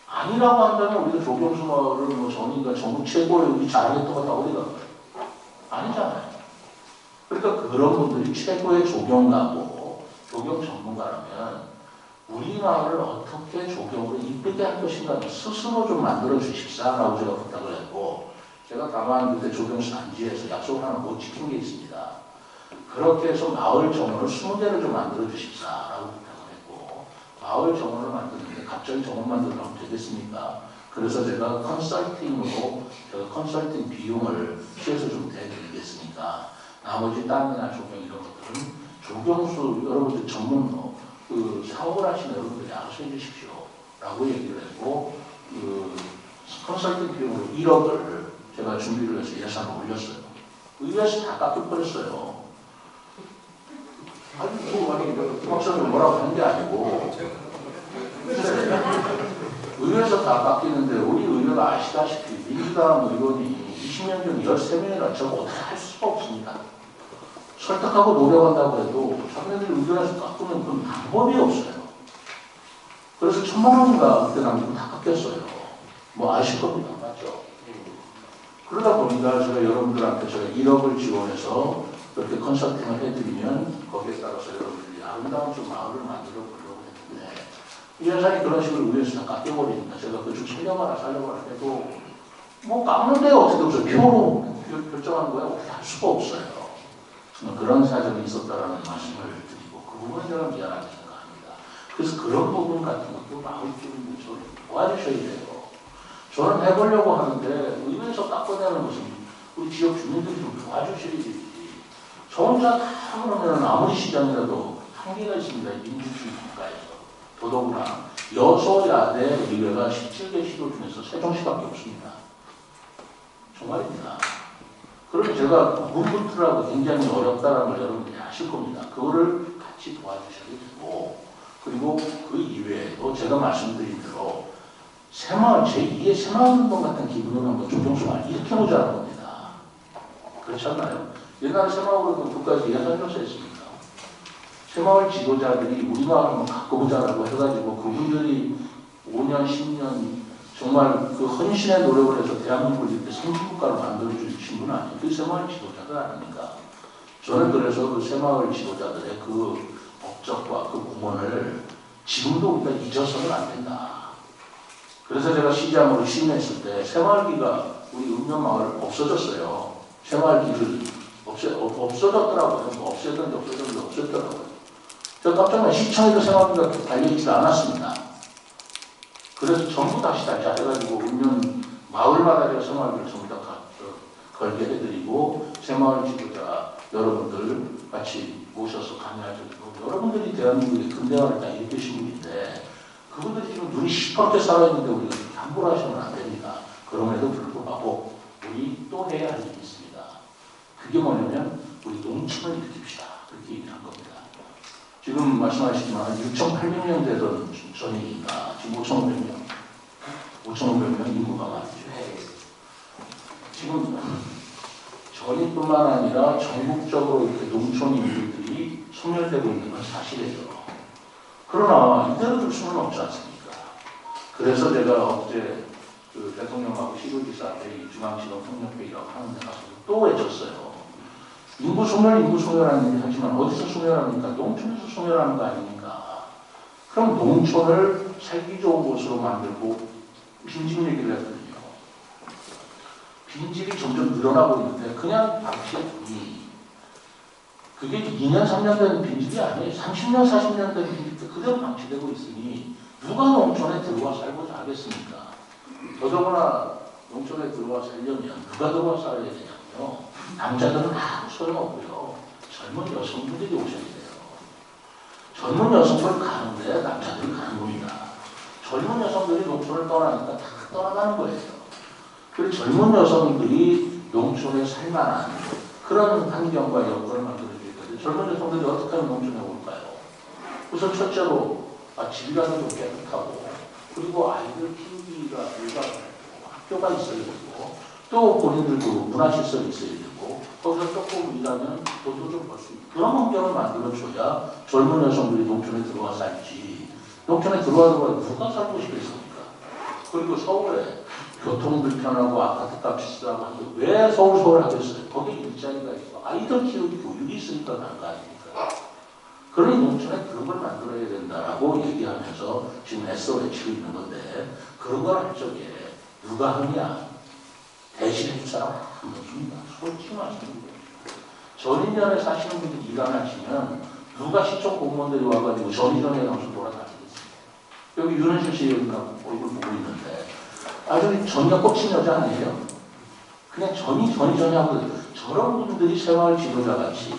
아니라고 한다면 우리가 조경수 마을을 뭐 전인가 전국 최고의 우리 잘하겠다고 다 어디가 아니잖아요. 그러니까 그런 분들이 최고의 조경가고 조경 전문가라면 우리 마을을 어떻게 조경으로 이쁘게 할 것인가 스스로 좀 만들어 주십사라고 제가 부탁을 했고 제가 다만 그때 조경수 단지에서 약속을 하나 못 지킨 게 있습니다. 그렇게 해서 마을 정원을 20개를 좀 만들어 주십사라고 부탁을 했고 마을 정원을 만드는데 갑자기 정원 만들면 되겠습니까? 그래서 제가 컨설팅으로 제가 컨설팅 비용을 시에서 좀 대드리겠으니까 나머지 땅이나 조경 이런 것들은 조경수 여러분들 전문 그 사업을 하시는 여러분들이 알아서 해주십시오 라고 얘기를 했고 그 컨설팅 비용으로 1억을 제가 준비를 해서 예산을 올렸어요. 의회에서 다 깎여버렸어요. 아니 뭐 박사님 뭐라고 하는 게 아니고 의회에서 다 깎이는데 우리 의회가 아시다시피 민주당 의원이 20년 중 13명이나 저거 어떻게 할 수가 없습니다. 설득하고 노력한다고 해도 자기네들이 의견에서 깎으면 그건 방법이 없어요. 그래서 1000만 원인가 그때 당시에 다 깎였어요. 뭐 아실 겁니다. 맞죠? 그러다 보니까 제가 여러분들한테 제가 1억을 지원해서 그렇게 컨설팅을 해드리면 거기에 따라서 여러분들이 아름다운 좀 마을을 만들어 보려고 했는데 이 회사이 그런 식으로 의회에서 다 깎여버리니까 제가 그좀 살려봐라 해도 뭐 깎는데 어떻게 없어요. 표로 결정하는 거야 어떻게 할 수가 없어요. 그런 사정이 있었다라는 말씀을 드리고 그 부분은 제가 미안하게 생각합니다. 그래서 그런 부분 같은 것도 마을 주민들 좀 도와주셔야 돼요. 저는 해보려고 하는데 의회에서 깎아내는 것은 우리 지역 주민들이 좀 도와주셔야지. 저 혼자 다 그러면 아무리 시장이라도 한계가 있습니다. 민주주의 국가에서. 더더구나 여소야대 의회가 17개 시도 중에서 세종시밖에 없습니다. 정말입니다. 그럼 제가 문부트라고 굉장히 어렵다는 걸 여러분들이 아실 겁니다. 그거를 같이 도와주셔야 되고 그리고 그 이외에도 제가 말씀드린 대로 새마을 제2의 새마을운동 같은 기분으로 한번 조경수마을 일으켜보자는 겁니다. 그렇지 않나요? 옛날에 새마을운동 국가에서 예산조사 했습니다. 새마을 지도자들이 우리 마을 한번 바꿔보자라고 해가지고 그분들이 5년, 10년 정말 그 헌신의 노력을 해서 대한민국을 이렇게 선진국가로 만들어주신 분 아니에요. 그 새마을 지도자들 아닙니까? 저는 그래서 그 새마을 지도자들의 그 업적과 그 공헌을 지금도 우리가 잊어서는 안 된다. 그래서 제가 시장으로 취임했을 때 새마을기가 우리 읍면마을 없어졌어요. 새마을기를 없어졌더라고요. 없애던지 없어졌더라고요. 제가 깜짝 놀라 시청에도 새마을기가 달려있지 않았습니다. 그래서 전부 다시 해가지고 읍면 마을마다 제가 새마을기를 전부 다 걸게 해드리고 새마을 지도자 여러분들 같이 모셔서 강의하시고 여러분들이 대한민국의 근대화를 다 일으키신 분인데 그분들이 지금 눈이 시퍼렇게 살아있는데 우리가 함부로 하시면 안 됩니다. 그럼에도 불구하고 우리 또 해야 할 일이 있습니다. 그게 뭐냐면 우리 농촌을 일으킵시다. 그렇게 그렇게 얘기한 겁니다. 지금 말씀하시지만 6,800명 되던 전이니까 지금 5,500명 인구가 많죠. 지금 전이뿐만 아니라 전국적으로 이렇게 농촌 인구들이 소멸되고 있는 건 사실이죠. 그러나 이대로 둘 수는 없지 않습니까? 그래서 제가 어제 그 대통령하고 시도지사 회의, 중앙지방협력회의라고 하는 데 가서 또 외쳤어요. 인구 소멸하는 얘기 하지만 어디서 소멸합니까? 농촌에서 소멸하는 거 아닙니까? 그럼 농촌을 살기 좋은 곳으로 만들고 빈집 얘기를 했거든요. 빈집이 점점 늘어나고 있는데 그냥 방치했더니 그게 2년, 3년 된 빈집이 아니에요. 30년, 40년 된 빈집도 그대로 방치되고 있으니 누가 농촌에 들어와 살고자 하겠습니까? 더더구나 농촌에 들어와 살려면 누가 들어와 살아야 되냐면요. 남자들은 아무 소용없고요. 젊은 여성분들이 오셔야 돼요. 젊은 여성들 가는데 남자들이 가는 겁니다. 젊은 여성들이 농촌을 떠나니까 다 떠나가는 거예요. 그리고 젊은 여성들이 농촌에 살만한 그런 환경과 여건을 만들어줘야 되는데 젊은 여성들이 어떻게 하면 농촌에 올까요? 우선 첫째로 집이라도 좀 깨끗하고 그리고 아이들 키우기가 학교가 있어야 되고 또 본인들도 문화시설이 있어야 되고 거기서 조금 일하면 돈도 좀 벌 수 있고 그런 환경을 만들어줘야 젊은 여성들이 농촌에 들어와 살지 농촌에 들어와서 누가 살고 싶겠습니까? 그리고 서울에 교통 불편하고 아파트 값이 싸고 하는데 왜 서울 하겠어요? 거기 일자리가 있고 아이들 키우기 교육이 있으니까 간 거 아닙니까? 그러니 농촌에 그런 걸 만들어야 된다라고 얘기하면서 지금 애써 외치고 있는 건데 그런 걸 할 적에 누가 하냐? 대신해 줄 사람 한 없습니다. 솔직히 말씀드립니다. 전인전에 사시는 분들이 일 안 하시면 누가 시청 공무원들이 와가지고 전인전에 가서 돌아다니겠습니까? 여기 윤은실 씨 얼굴 보고 있는데 아주 전이가 꽂힌 여자 아니에요? 그냥 전이 하고 저런 분들이 새마을 지도자같이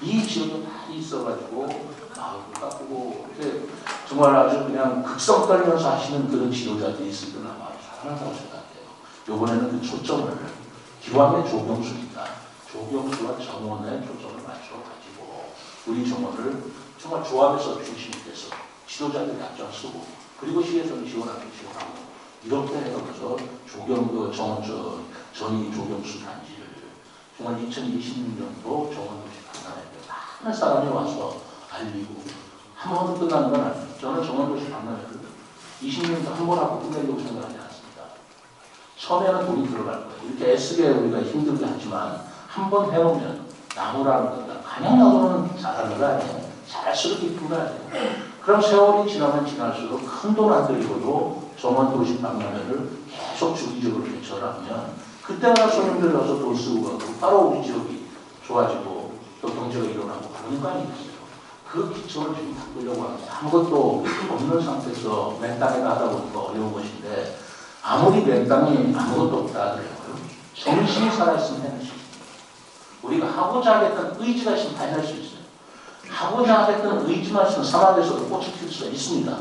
이 지역에 다 있어가지고 마음을 깎고 이렇게 정말 아주 그냥 극성 떨면서 하시는 그런 지도자들이 있을 때는 아마 사랑한다고 생각해요. 이번에는 그 초점을 기왕의 조경수입니다. 조경수와 정원의 초점을 맞춰가지고 우리 정원을 정말 조합에서 중심이 돼서 지도자들이 앞장서고 그리고 시에서는 지원하고 이렇게 해서 전이 조경수 단지를 정말 2026년도 정원도시 박람회에 많은 사람이 와서 알리고 한 번도 끝나는 건 아니에요. 저는 정원도시 박람회를 20년도 한 번 하고 끝내려고 생각하지 않습니다. 처음에는 돈이 들어갈 거예요. 이렇게 애쓰게 우리가 힘들게 하지만 한 번 해놓으면 나무라는 건가 그냥 나무는 잘하는 거 아니에요. 잘할수록 기쁜 거 아니에요. 그럼 세월이 지나면 지날수록 큰 돈 안 들이고도 정원도시 박람회를 계속 주기적으로 개최하면 그때마다 손님들 와서 돈 쓰고 가고 바로 우리 지역이 좋아지고 또 경제가 일어나고 그런 거 아니겠어요. 그 기초를 지금 바꾸려고 하는데 아무것도 없는 상태에서 맨 땅에다 하다 보니까 어려운 것인데 아무리 맨 땅이 아무것도 없다 그래요. 정신이 살아있으면 해낼 수 있어요. 우리가 하고자 하겠다는 의지가 있으면 다 해낼 수 있어요. 하고자 하겠다는 의지만 있으면 사막에서도 꽃을 필 수가 있습니다.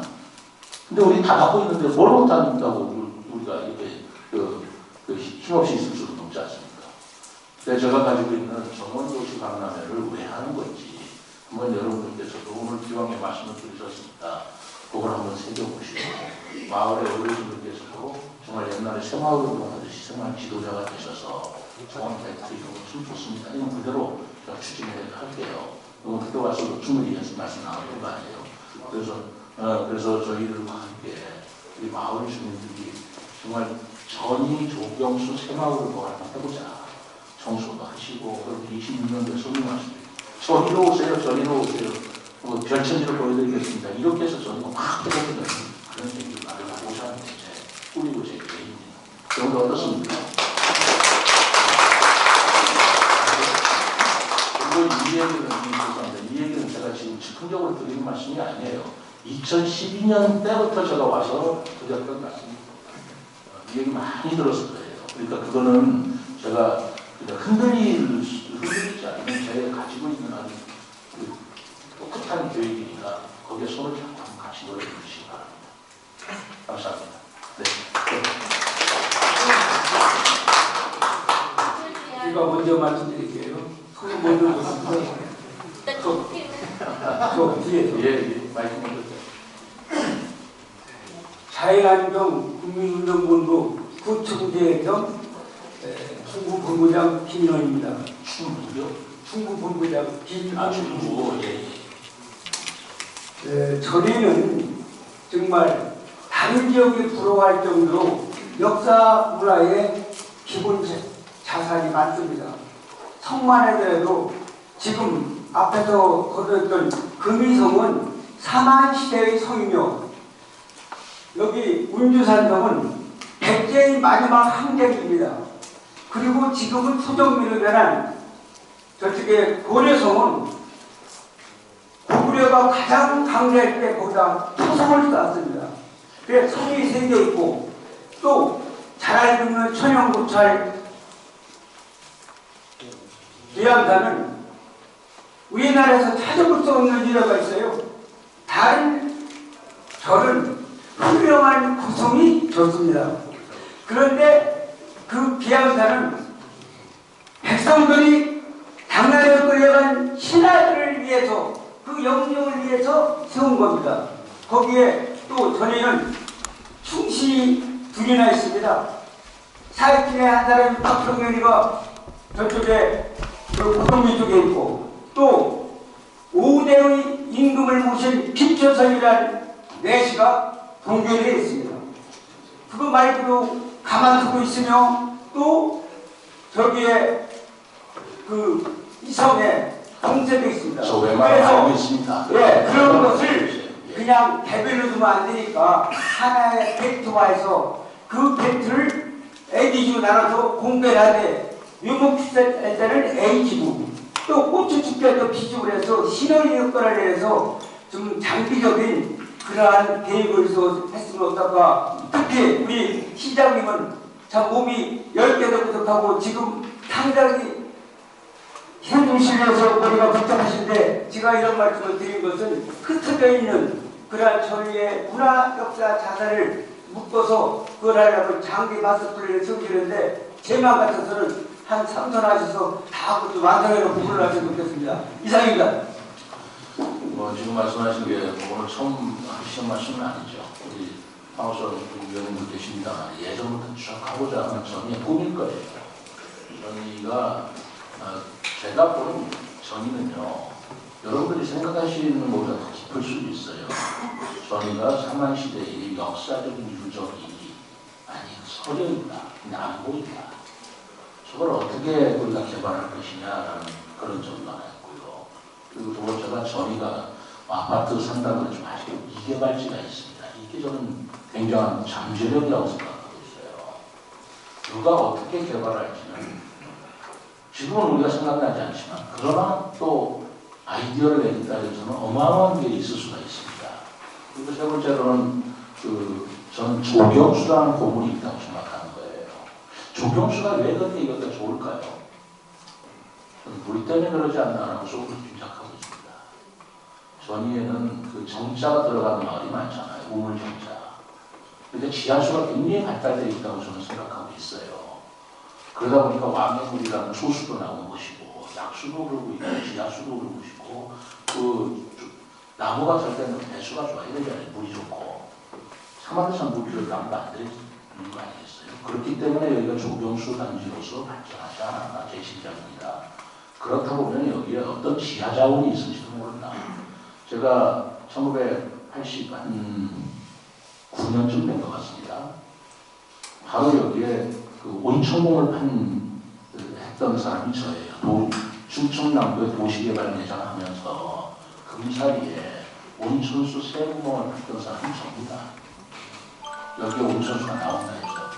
근데 우리 다 갖고 있는데 뭘 못한다고 우리가 이렇게 힘없이 있을 수는 없지 않습니까? 근데 제가 가지고 있는 정원도시 박람회를 왜 하는 건지 한번 여러분들께서도 오늘 기왕에 말씀을 드리셨으니까 그걸 한번 새겨보시고 마을의 어르신들께서도 정말 옛날에 새마을운동 하듯이 새마을 지도자가 되셔서 정원 팩트리 이런 거 좋습니다. 이건 그대로 제가 추진할게요. 그때 와서도 충분히 말씀 나왔던 거 아니에요. 그래서 저희들과 함께 우리 마을 주민들이 정말 전이 조경수 새마을을 뭐 한번 해보자. 청소도 하시고 그렇게 26년도에 손님하십니다. 저리로 오세요. 저리로 오세요. 뭐 별천지를 보여드리겠습니다. 이렇게 해서 저는 확 해보거든요. 그런 얘기를 말하고 오자는 게 제 꾸리고 제 계획입니다. 여러분 어떻습니까? 이 얘기는 제가 지금 즉흥적으로 드리는 말씀이 아니에요. 2012년 때부터 제가 와서 드렸던 말씀입니다. 이 얘기 많이 들었을 거예요. 그러니까 그거는 제가 흔들리지 않는 제가 가지고 있는 아주 똑똑한 교육이니까 거기에 손을 잡고 같이 노력해 주시기 바랍니다. 감사합니다. 네. 제가 먼저 말씀드릴게요. 손을 먼저 보시면 저 뒤에서. 예, 마이크 먼저. 자유한국당 국민운동본부 구청재점 충북본부장 김인원입니다. 충북이요? 충북본부장 김인원. 충북. 예. 전에는 정말 다른 지역에 부러워할 정도로 역사 문화의 기본 자산이 많습니다. 성만 하더라도 지금 앞에서 거뒀던 금이성은 사만시대의 성이며 여기 운주산성은 백제의 마지막 항쟁입니다. 그리고 지금은 소정미로 변한 저쪽에 고려성은 고구려가 가장 강대할 때 거기다 토성을 쌓았습니다. 그래서 성이 새겨 있고 또 잘 알고 있는 천연고찰 계양산은 우리나라에서 찾아볼 수 없는 일화가 있어요. 다른 절은 훌륭한 구성이 좋습니다. 그런데 그 계양산은 백성들이 당나라에 끌려간 신하들을 위해서 그 영령을 위해서 세운 겁니다. 거기에 또 전에는 충신이 둘이나 있습니다. 사회팀의 한 사람이 박성현이가 저쪽에 그 고동리 쪽에 있고 또 5대의 임금을 모신 김초선이라는 내시가 동결에 있습니다. 그거 말고도 가만두고 있으며 또 저기에 그 이성에 동세도 있습니다. 저 웬만하면 알고 있습니다. 예, 그런 것을 그냥 개별로 두면 안 되니까 하나의 팩트화해서 그 팩트를 A지구 나눠서 공개를 하되 유목축제 때는 A지구 또 고추축제 때 B지구를 해서 시너리 효과를 내서 좀 장기적인 그러한 계획을 했으면 어떨까. 특히 우리 시장님은 참 몸이 10개도 부족하고 지금 상당히 현중실에서 머리가 복잡하신데 제가 이런 말씀을 드린 것은 흩어져 있는 그러한 저희의 문화 역사 자산을 묶어서 그걸 하려면 장기 마스터를 세우시는데 제 마음 같아서는 한 3년 하셔서 다 그것도 완성해서 부분을 하시면 좋겠습니다. 이상입니다. 지금 말씀하신 게 오늘 처음 하시는 말씀은 아니죠. 우리 황우선 위원님도 계십니다만 예전부터 쭉 하고자 하는 전의의 꿈일 거예요. 전의가 제가 보는 전의는요. 여러분들이 생각하시는 것보다 더 깊을 수도 있어요. 전의가 삼한시대의 역사적인 유적이 아니 서려있다, 근데 안 보인다. 저걸 어떻게 우리가 개발할 것이냐라는 그런 점도 하나 있고요. 그리고 두 번째가 전의가 아파트 산다고 해서 아직 이개발지가 있습니다. 이게 저는 굉장한 잠재력이라고 생각하고 있어요. 누가 어떻게 개발할지는 지금은 우리가 생각나지 않지만 그러나 또 아이디어를 내겠다 해서는 어마어마한 게 있을 수가 있습니다. 그리고 세 번째로는 저는 조경수라는 고문이 있다고 생각하는 거예요. 조경수가 왜 그렇게 이것가 좋을까요? 우리 때문에 그러지 않나라고 속으로 짐작하고 있습니다. 전위에는 그 정자가 들어가는 마을이 많잖아요. 우물정자. 근데 지하수가 굉장히 발달되어 있다고 저는 생각하고 있어요. 그러다 보니까 왕래물이라는 소수도 나온 것이고 약수도 그러고 있고 지하수도 그러고 있고 그 나무가 잘 때는 배수가 좋아야 되잖아요. 물이 좋고 사막에서 물이 나무가 안 되는 거 아니겠어요? 그렇기 때문에 여기가 조경수 단지로서 발전하지 않았나 제 신장입니다. 그렇다 보면 여기에 어떤 지하 자원이 있을지도 모른다. 제가 1989년쯤 된 것 같습니다. 바로 여기에 그 온천공을 했던 사람이 저예요. 충청남도의 도시개발매장 하면서 금사리에 온천수 세구멍을 했던 사람이 저입니다. 여기에 온천수가 나온다 해서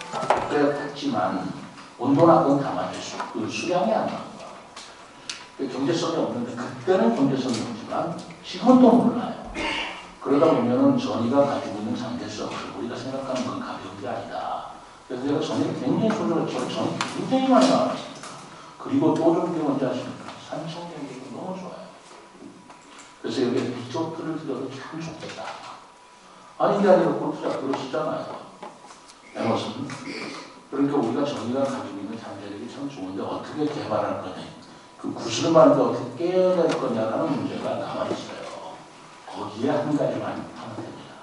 그때 했지만 온도나 그건 담아줄 그 수량이 안 나온 거야. 경제성이 없는데 그때는 경제성이 없지만 지금은 또 몰라요. 그러다 보면은 전이가 가지고 있는 잠재성을 우리가 생각하는 건 가벼운 게 아니다. 그래서 제가 전이 굉장히 소중했죠. 전이 굉장히 많이 나왔습니다. 그리고 또 좀 뭔지 아십니까? 산청 경기가 너무 좋아요. 그래서 여기에 리조트를 들여도 참 좋겠다. 아닌 게 아니라 골프장 그러시잖아요. 에머슨. 그러니까 우리가 전이가 가지고 있는 잠재력이 참 좋은데 어떻게 개발할 거냐. 그 구슬만도 어떻게 깨어낼 거냐라는 문제가 남아있어요. 이해 한 가지만 하면 됩니다.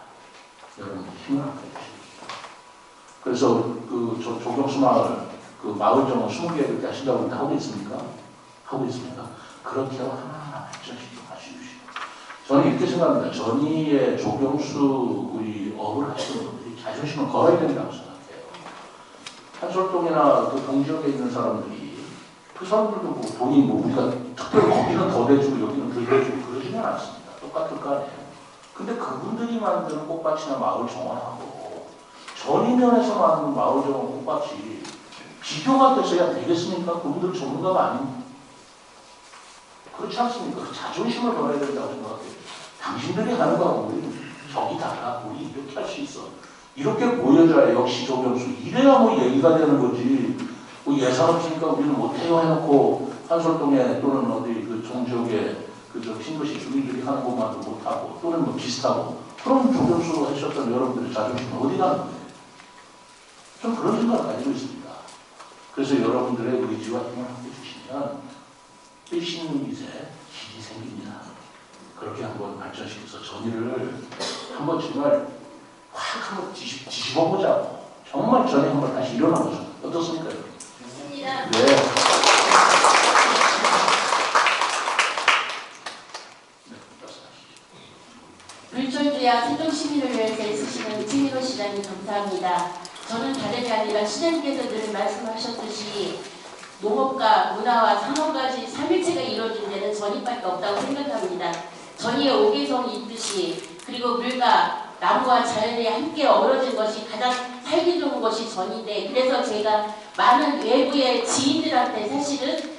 여러분 힘을 합해 주십시오. 그래서 저 조경수 마을 마을 정원 20개 그렇게 하신다고 그러는데 하고 있습니까? 하고 있습니다. 그렇게 하나하나 발전시켜 가십시오. 저는 이렇게 생각합니다. 전위의 조경수 우리 업을 하시는 분들이 자존심을 걸어야 된다고 생각해요. 한솔동이나 그 동지역에 있는 사람들이 그 사람들도 뭐 돈이 우리가 특별히 거기는 더 대주고 여기는 덜 대주고 그러지는 않습니다. 똑같을 거 아니에요. 근데 그분들이 만드는 꽃밭이나 마을 정원하고 전위면에서 만드는 마을 정원 꽃밭이 비교가 돼서야 되겠습니까? 그분들 전문가가 아닌 그렇지 않습니까? 그 자존심을 걸어야 된다고 생각해요. 당신들이 하는 거하고 우리는 적이 달라. 우리 이렇게 할 수 있어. 이렇게 보여줘야 역시 조경수. 이래야 뭐 얘기가 되는 거지. 뭐 예산 없으니까 우리는 못해요 해놓고 한솔동에 또는 어디 그 종지역에 그저 신도시 주민들이 하는 것만도 못하고 또는 뭐 비슷하고 그럼 조경수로 하셨던 여러분들의 자존심은 어디 가는 거예요? 좀 그런 생각을 가지고 있습니다. 그래서 여러분들의 의지와 힘을 함께 주시면 일신 이제 길이 생깁니다. 그렇게 한번 발전시켜서 전의를 한번 정말 확 한번 뒤집어보자고. 정말 전에 한번 다시 일어나보죠. 어떻습니까? 좋습니다. 네. 불철주야 세종시민을 위해서 애쓰시는 최민호 시장님 감사합니다. 저는 다름이 아니라 시장님께서 늘 말씀하셨듯이 농업과 문화와 산업까지 삼일체가 이루어진 데는 전이밖에 없다고 생각합니다. 전이의 오개성이 있듯이 그리고 물과 나무와 자연이 함께 어우러진 것이 가장 살기 좋은 것이 전인데 그래서 제가 많은 외부의 지인들한테 사실은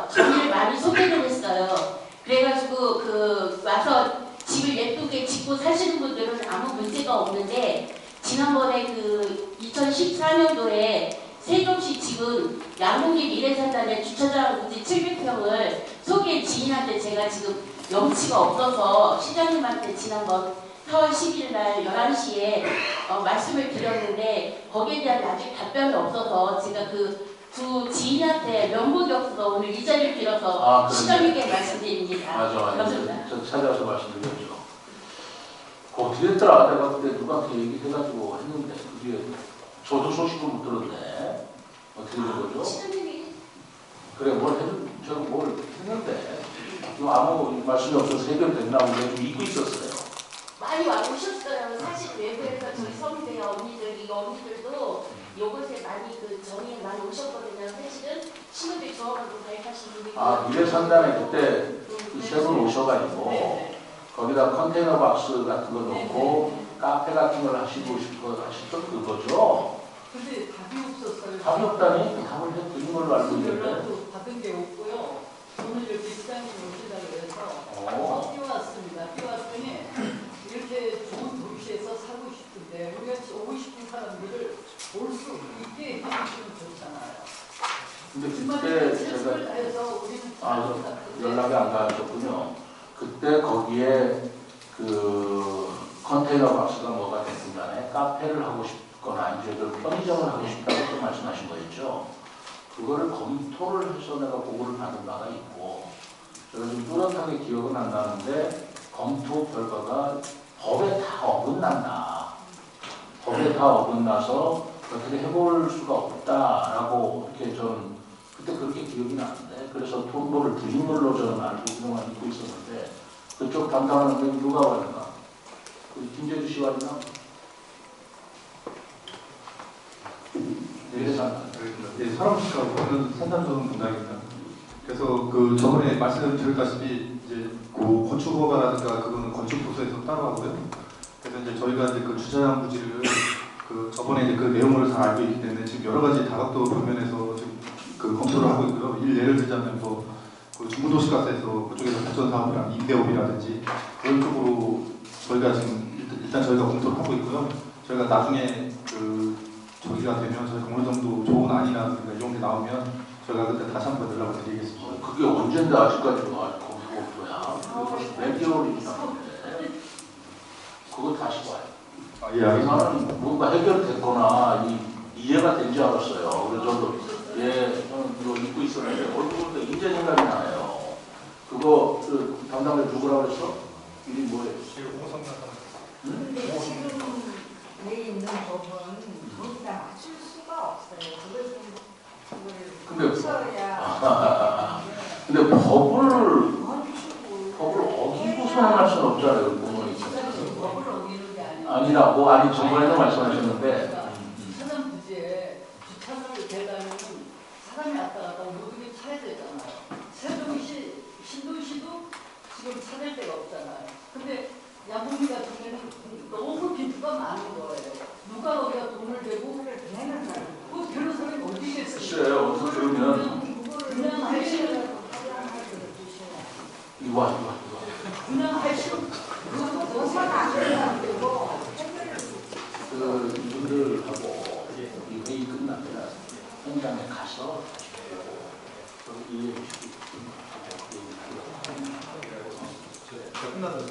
전이를 많이 소개를 했어요. 그래가지고 와서 집을 예쁘게 짓고 사시는 분들은 아무 문제가 없는데 지난번에 2014년도에 세종시 지금 양문기 미래산단의 주차장 부지 700평을 소개 지인한테 제가 지금 염치가 없어서 시장님한테 지난번 4월 10일 날 11시에 말씀을 드렸는데 거기에 대한 아직 답변이 없어서 제가 두 지인한테 명복이 없어서 오늘 이 자리를 빌어서 시장님께 말씀드립니다. 맞아. 감사합니다. 저 찾아서 말씀드렸죠. 그거 어떻게 됐더라? 내가 그때 누구한테 얘기해가지고 했는데 그게 저도 소식을 못 들었네. 어떻게 된 거죠? 시장님이 그래 제가 뭘 했는데 아무 말씀이 없어서 해결됐나 보고 좀 잊고 있었어요. 많이 와 오셨어요. 사실 외부에서 저희 선배 언니들 이 언니들도 요것에 많이 정리에 많이 오셨거든요. 사실은 신호들 조합으로 가입하신 분들이 미래산단에 그때 세 분 오셔가지고 거기다 컨테이너 박스 같은 거 넣고 카페 같은 걸 하시고 하셨던 그거죠. 근데 답이 없었어요. 답이 없다니? 답을 해드린 걸로 알고 있는데. 연락도 받은 게 없고요. 오늘 이렇게 시장님 오시다 그래서 뛰어왔습니다. 뛰어왔더니 이렇게 좋은 도시에서 살고 싶은데 우리가 오고 싶은 사람들을 올 수 있게 해주시면 좋잖아요. 근데 주말에 그때 최선을 제가 다해서 우리는 연락이 안 가셨군요. 그때 거기에 컨테이너 박스가 뭐가 됐든 간에 카페를 하고 싶거나 이제 편의점을 하고 싶다고 또 말씀하신 거였죠. 그거를 검토를 해서 내가 보고를 받은 바가 있고 제가 좀 뚜렷하게 기억은 안 나는데 검토 결과가 법에 다 어긋난다. 법에 다 어긋나서 어떻게 해볼 수가 없다라고 이렇게 저는 그때 그렇게 기억이 나는데 그래서 통보를 드린 걸로 저는 알고 그동안 믿고 있었는데 그쪽 담당하는 게 누가 왔나? 김재주 씨 왔나? 네, 사람씨가 오늘 산산조는 문장입니다. 그래서 저번에 말씀드렸다시피 이제 건축허가라든가 그거는 건축부서에서 따로 하고요. 그래서 이제 저희가 이제 주차장 부지를 저번에 이제 내용을 잘 알고 있기 때문에 지금 여러 가지 다각도 방면에서 지금 검토를 하고 있고요. 예를 들자면 중부도시가스에서 그쪽에서 발전 사업이랑 임대업이라든지 그런 쪽으로 저희가 지금 일단 저희가 검토를 하고 있고요. 저희가 나중에 저기가 되면 저희가 어느 정도 좋은 안이나 이런 게 나오면 저희가 그때 다시 한번 연락을 드리겠습니다. 그게 언젠데 아직까지도 검토야. 벌써 몇 개월이 지났는데 그거 다시 봐요. 예, 알겠습니다. 나는 뭔가 해결됐거나 이해가 된지 알았어요. 그래서 저도 저는 그거 잊고 있었는데 얼굴도 이제 생각이 나요. 그거 담당자 누구라고 했어? 이게 뭐예요? 근데 지금 돼 있는 법은 거기다 맞출 수가 없어요. 그걸 좀 근데 고쳐야 근데 법을 멈추고 어기고 선언할 수는 없잖아요. 공무원이 법을 어기는 게 아니라 아니라고 아니 저번에도 말씀하셨는데 사전 부지에 주차를 대다면 사람이 왔다 갔다 모두게 차야 되잖아요. 세종시 신도시도 지금 찾을 데가 없잖아요. 근데 야구리 같은 경우는 너무 빈도가 많은 거예요. 누가 거기다 돈을 대고 그 별로 사람이 어디 있겠어요? 글쎄요. 어디서 들으면 그냥 하시는 이거 그냥 하시는 그 이분들하고 이 회의 끝나면 현장에 가서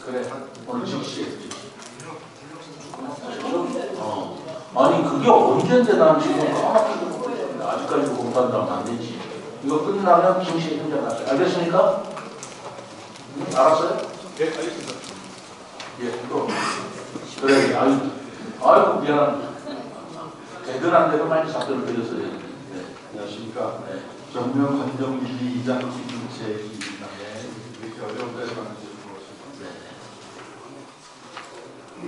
그래 오늘 즉시 아니 그게 언젠데 난 지금 까맣게 먹고 있는데 아직까지 공부한다면 안 되지. 이거 끝나면 즉시 현장 가세요. 알겠습니까? 알았어요? 네, 알겠습니다. 예, 또 그래 아이고 미안합니다. 되든 안 되든 빨리 답변을 드렸어야 되는데. 네. 안녕하십니까. 네. 정명 관정일리 이장 김준채입니다. 이렇게 어려운 데서 만나주셔서 고맙습니다.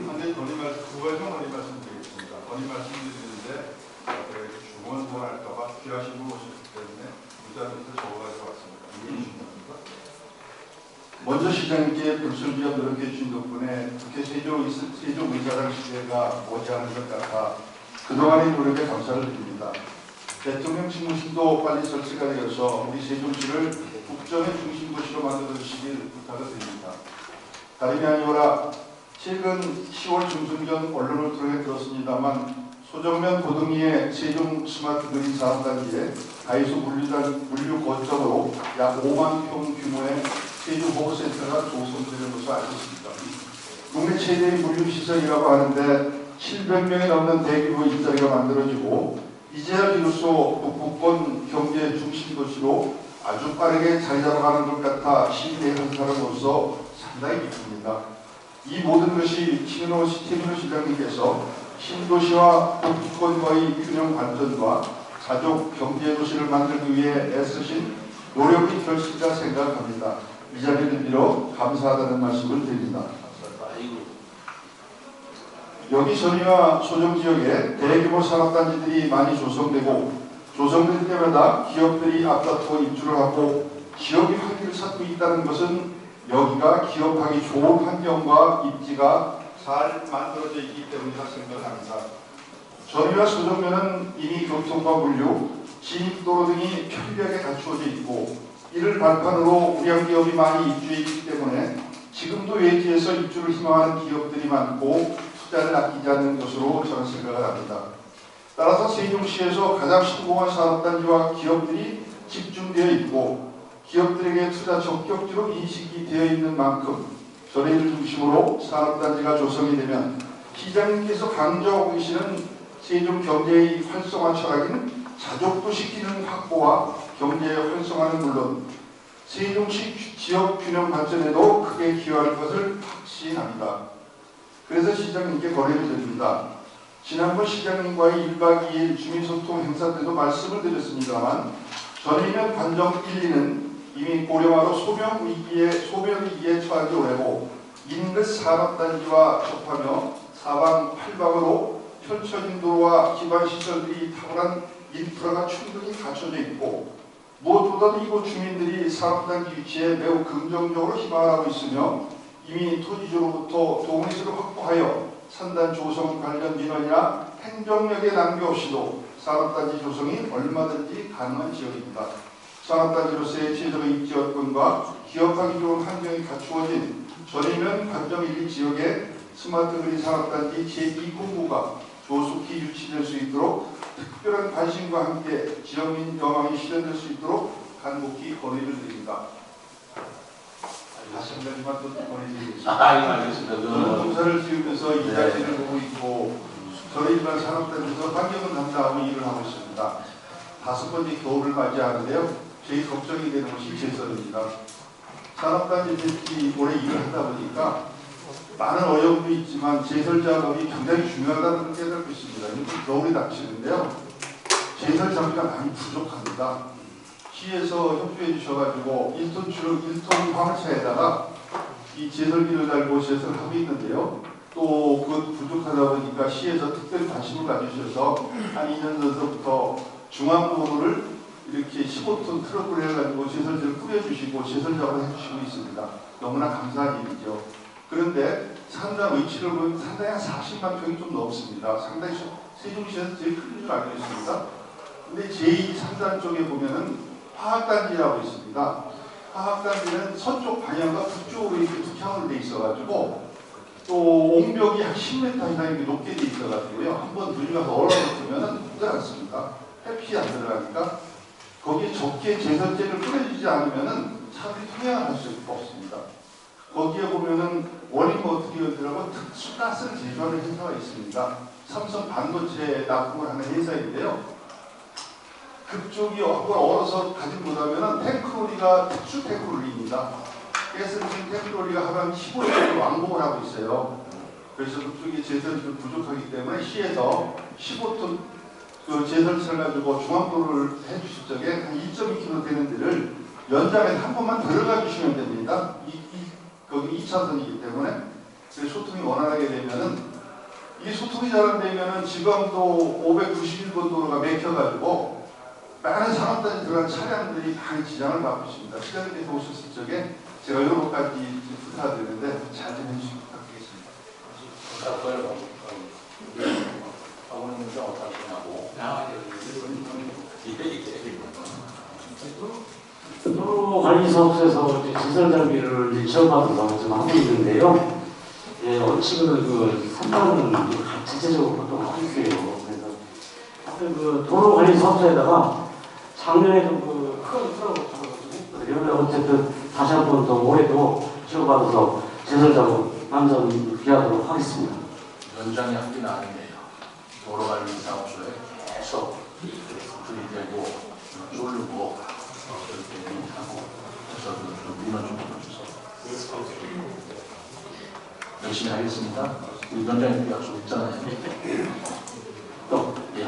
한대 건의 말씀, 두 가지 건의 말씀드리겠습니다. 건의 말씀드리는데 중원동할까봐 귀하신 분 오셨기 때문에 의자 밑에 적어가지고 왔습니다. 이해해 주십니까? 먼저 시장님께 불순지가 노력해 주신 덕분에 국회 세종의사당 시대가 머지않은 것 같아 그동안의 노력에 감사를 드립니다. 대통령 집무실도 빨리 설치가 되어서 우리 세종시를 국정의 중심도시로 만들어 주시길 부탁을 드립니다. 다름이 아니오라 최근 10월 중순경 언론을 통해 들었습니다만 소정면 고등리의 세종 스마트 그린 사업단지에 다이소 물류 거점으로 약 5만 평 규모의 세종 호흡센터가 조성되는 것을 알고 있습니다. 국내 최대의 물류시설이라고 하는데 700명이 넘는 대규모 일자리가 만들어지고 이제야 비로소 북부권 경제 중심 도시로 아주 빠르게 자리 잡아가는 것 같아 시민의 한 사람으로서 상당히 기쁩니다. 이 모든 것이 최민호 시장님께서 신도시와 북부권과의 균형 발전과 가족 경제 도시를 만들기 위해 애쓰신 노력의 결실이라 생각합니다. 이 자리를 빌어 감사하다는 말씀을 드립니다. 여기 전이와 소정 지역에 대규모 산업단지들이 많이 조성되고 조성될 때마다 기업들이 앞다투어 입주를 하고 지역이 활기를 찾고 있다는 것은 여기가 기업하기 좋은 환경과 입지가 잘 만들어져 있기 때문이라 생각합니다. 전이와 소정면은 이미 교통과 물류, 진입도로 등이 편리하게 갖추어져 있고 이를 발판으로 우량 기업이 많이 입주해 있기 때문에 지금도 외지에서 입주를 희망하는 기업들이 많고 투자를 아끼지 않는 것으로 저는 생각을 합니다. 따라서 세종시에서 가장 성공한 산업단지와 기업들이 집중되어 있고 기업들에게 투자 적격지로 인식이 되어 있는 만큼 전해를 중심으로 산업단지가 조성이 되면 시장님께서 강조하고 계시는 세종 경제의 활성화 철학인 자족도시 기능 확보와 경제의 활성화는 물론 세종시 지역 균형 발전에도 크게 기여할 것을 확신합니다. 그래서 시장님께 거래를 드립니다. 지난번 시장님과의 1박 2일 주민소통 행사 때도 말씀을 드렸습니다만 전이면 관정 1, 2는 이미 고령화로 소멸위기에 처하기 오래고 인근 산업단지와 접하며 사방 팔방으로 펼쳐진 도로와 기반시설들이 탁월한 인프라가 충분히 갖춰져 있고 무엇보다도 이곳 주민들이 산업단지 위치에 매우 긍정적으로 희망을 하고 있으며 이미 토지주로부터 동의서를 확보하여 산단 조성 관련 민원이나 행정력에 남김없이도 산업단지 조성이 얼마든지 가능한 지역입니다. 산업단지로서의 최적의 입지 여건과 기업하기 좋은 환경이 갖추어진 전이면 관정 1, 2 지역의 스마트 그린 산업단지 제2공구가 조속히 유치될 수 있도록 특별한 관심과 함께 지역민 영향이 실현될 수 있도록 간곡히 건의를 드립니다. 다시 한 가지만 또 건의드리겠습니다. 알겠습니다. 저는 공사를 지으면서 이 자리를 보고 있고 저희 일반 산업단지에서 환경을 담당하고 일을 하고 있습니다. 5번째 겨울을 맞이하는데요. 제일 걱정이 되는 것이 제설입니다. 산업단지들이 올해 일을 하다 보니까 많은 어려움도 있지만 제설 작업이 굉장히 중요하다는 걸 깨닫고 있습니다. 요즘 겨울이 닥치는데요. 제설 장비가 많이 부족합니다. 시에서 협조해 주셔가지고 1톤 주로 1톤 화물차에다가 이 제설기를 달고 제설을 하고 있는데요. 또 그것 부족하다 보니까 시에서 특별히 관심을 가주셔서 한 2년 전부터 중앙도로를 이렇게 15톤 트럭을 해가지고 제설지를 뿌려주시고 제설 작업을 해주시고 있습니다. 너무나 감사한 일이죠. 그런데 산장 위치를 보면 상당히 한 40만 평이 좀 넘습니다. 상당히 세종시에서 제일 큰 줄 알고 있습니다. 근데 제2 산장 쪽에 보면은 화학단지라고 있습니다. 화학단지는 서쪽 방향과 북쪽으로 이렇게 북향으로 돼 있어가지고 또 옹벽이 한 10m 이상 이렇게 높게 돼 있어가지고요. 한번 눈이 가서 얼어붙으면은 묻지 않습니다. 햇빛이 안 들어가니까 거기에 적게 제설제를 뿌려주지 않으면은 차들이 통행을 할 수 없습니다. 거기에 보면은 원인 머티리얼이라고 특수 가스를 제조하는 회사가 있습니다. 삼성 반도체 납품을 하는 회사인데요. 그쪽이 한번 얼어서 가지 못하면은 탱크로리가 특수 탱크로리입니다. 가스는 탱크로리가 하루에 15일 왕복을 하고 있어요. 그래서 그쪽이 제설이 좀 부족하기 때문에 시에서 15톤 그 제설차를 가지고 중앙도로를 해주실 적에 한 1.2km 되는 데를 연장해서 한 번만 들어가 주시면 됩니다. 거기 2차선이기 때문에 소통이 원활하게 되면은 이 소통이 잘 안 되면은 지금도 591번 도로가 막혀가지고 많은 산업단지 들어간 차량들이 많이 지장을 받고 있습니다. 시장님께서 오셨을 적에 제가 여러 가지 부탁드리는데 잘 좀 해주시기 부탁드리겠습니다. 아버님은 좀 어떠시냐고. 도로관리사업소에서 제설 장비를 지원받아서 지금 하고 있는데요. 예, 원칙은 그 3만 자체적으로 보통 하고 있어요. 그래서 그 도로관리사업소에다가 작년에 좀 큰 트럭을 잡아서 어쨌든 다시 한 번 더 올해도 지원받아서 제설 작업 완전 비하도록 하겠습니다. 연장이 하긴 아니네요. 도로관리사업소에 계속 들이대고 쫄르고 그렇게 하고 저도 좀 민원 좀 보내주셔서 열심히 하겠습니다. 연장님 약속 있잖아요. 또 예.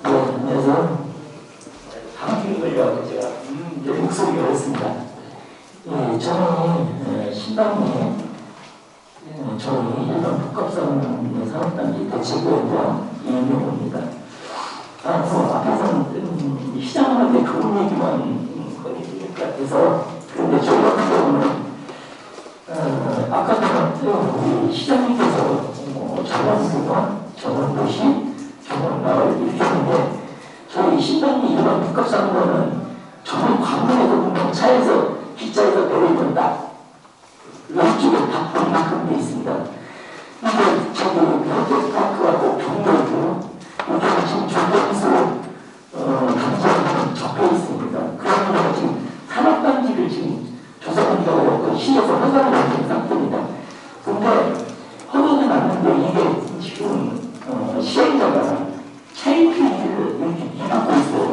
안녕하세요. 감기 걸려 제가 목소리가 어렵습니다. 저는 신당에 저희 일반 복합성 산업단지 대책위원장 이명호입니다. 앞에서는 시장을 할 때 좋은 얘기만 거리는 것 같아서 그런데 저희 같은 경우는 아까도 우리 시장님께서 저번수가 저번도시 저번마을 이렇게 했는데 저희 신당이 일반 복합상으로는 저번 광문에도 보면 차에서 기차에서 내리면 딱 왼쪽에 박물만큼 돼 있습니다. 근데 저기 현대스파크하고 경로도 이렇게 지금 조건수 단지에 적혀 있습니다. 그러면 지금 산업단지를 지금 조사한다고 시에서 허가를 받은 상태입니다. 근데 허가가 났는데 이게 지금 시행자가 차일피를 이렇게 미루고 있어요.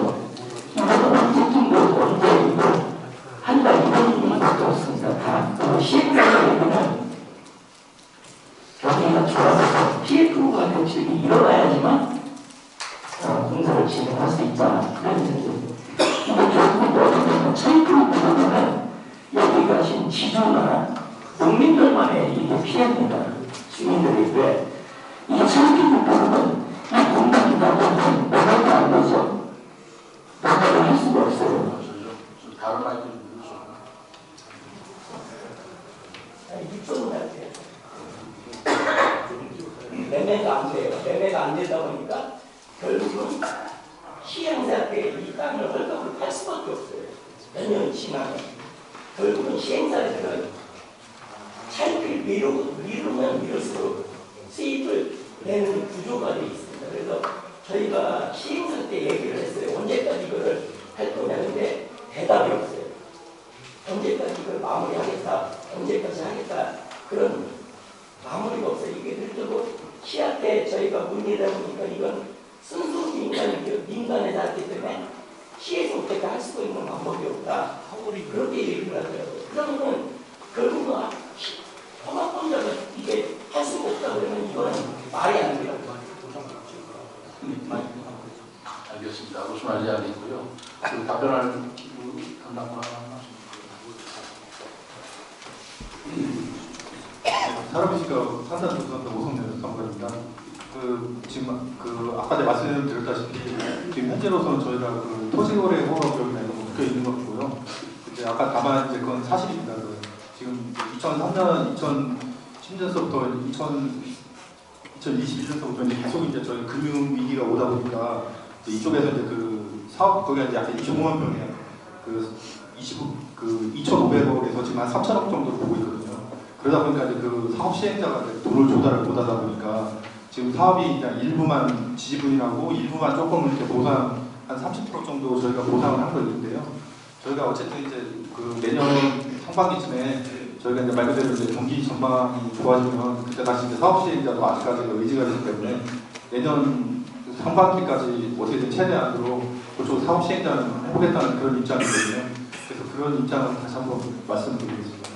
이거는 언제쯤 언제 이거 한다 이런 얘기밖에 없습니다. 다 시행자가 얘기는 경기가 좋아져서 피해 프로가 대책이 일어나야지만 공사를 진행할 수 있다. 그런 얘기입니다. 근데 결국 어쩌면 차일피를 보면은 여기가 지금 지주나 농민들만의 이게 피해입니다. 주민들이 왜 이 차일피를 보면은 이 공단이다 보면 매매가 안 되죠. 매매를 할 수가 없어요. 다른 마이크 좀 누르죠. 이쪽으로 갈게요. 매매가 안 돼요. 매매가 안 되다 보니까 결국은 시행사 때 이 땅을 헐값을 팔 수밖에 없어요. 몇 년이 지나면 결국은 시행사들은 차익을 미루면 미룰수록 수입을 내는 구조가 되어 있습니다. 그래서 저희가 시행사 때 얘기를 했어요. 언제까지 이거를 할 거냐. 근데 대답이 없어요. 언제까지 이걸 마무리하겠다. 언제까지 하겠다. 그런 마무리가 없어요. 이게 들고 시한테 저희가 문의를 해보니까 이건 순수 민간에서 했기 때문에 시에서 어떻게 할 수가 있는 방법이 없다. 그렇게 얘기를 하더라고요. 그러면 결국은 통합권자가 답변할 담당과 말씀. 사람이니까 산단 조선도 오성렬 장관입니다. 지금 아까 제가 말씀드렸다시피 지금 현재로서는 저희가 토지거래 허가구역이나 이런 거 묶여 있는 것 같고요. 이제 아까 다만 이제 그건 사실입니다. 지금 2003년, 2010년서부터 2021년서부터 이제 계속 이제 저희 금융 위기가 오다 보니까 이쪽에서 이제 사업 거기가 이제 약간 25만 명이에요. 2,500억에서 지금 한 3,000억 정도로 보고 있거든요. 그러다 보니까 이제 사업 시행자가 돈을 조달을 못하다 보니까 지금 사업이 그냥 일부만 지지분이라고 일부만 조금 이렇게 보상 한 30% 정도 저희가 보상을 한 거 있는데요. 저희가 어쨌든 이제 내년 상반기쯤에 저희가 이제 말 그대로 이제 경기 전망이 좋아지면 그때 다시 이제 사업 시행자도 아직까지 의지가 되기 때문에 내년 상반기까지 어떻게든 최대한으로 그쪽 사업 시행자는 해보겠다는 그런 입장이거든요. 그래서 그런 입장을 다시 한번 말씀드리겠습니다.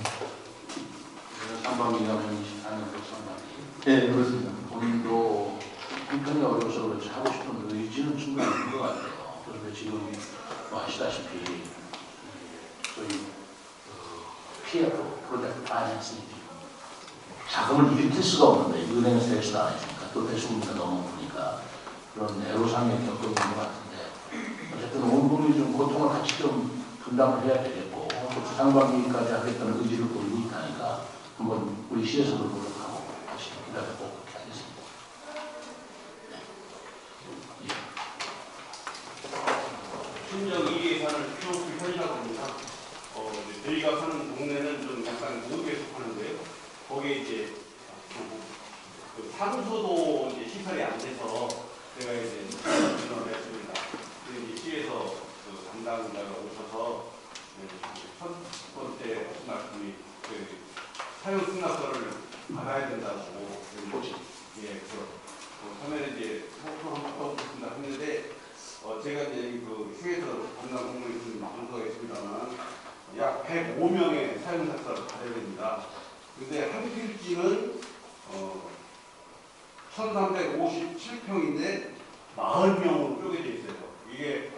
상반기가 2024년 상반기. 네, 그렇습니다. 본인도 형편이 어려워서 그렇지 하고 싶은 의지는 충분히 있는 것 같아요. 그런데 지금 아시다시피 저희 PF 프로젝트 파이낸싱 자금을 일으킬 수가 없는데 은행에서 대출 안 해주니까 또 대출금리가 너무 높으니까 그런 애로사항을 겪고 있는 것 같은데 어쨌든 온 국민이 좀 고통을 같이 좀 분담을 해야 되겠고 또 상반기까지 하겠다는 의지를 보이고 있다니까 한번 우리 시에서도 노력하고 같이 기다려보고 그렇게 하겠습니다. 신정 2기 예산을 키워줄 편이라고 합니다. 저희가 사는 동네는 좀 약간 모르게 속하는데요. 거기에 이제 상수도 이제 시설이 안 돼서 제가 이제 지원을 했습니다. 이제 시에서 담당자가 오셔서 첫 번째 말씀이 사용 승낙서를 받아야 된다고 예, 처음에는 이제 소프로 한번 받아보겠습니다 했는데 제가 이제 시에서 담당 공무원이 방송에 있습니다만 약 105명의 사용자서를 받아야 됩니다. 근데 한 필지는 1357평인데 40명으로 쪼개져 있어요. 이게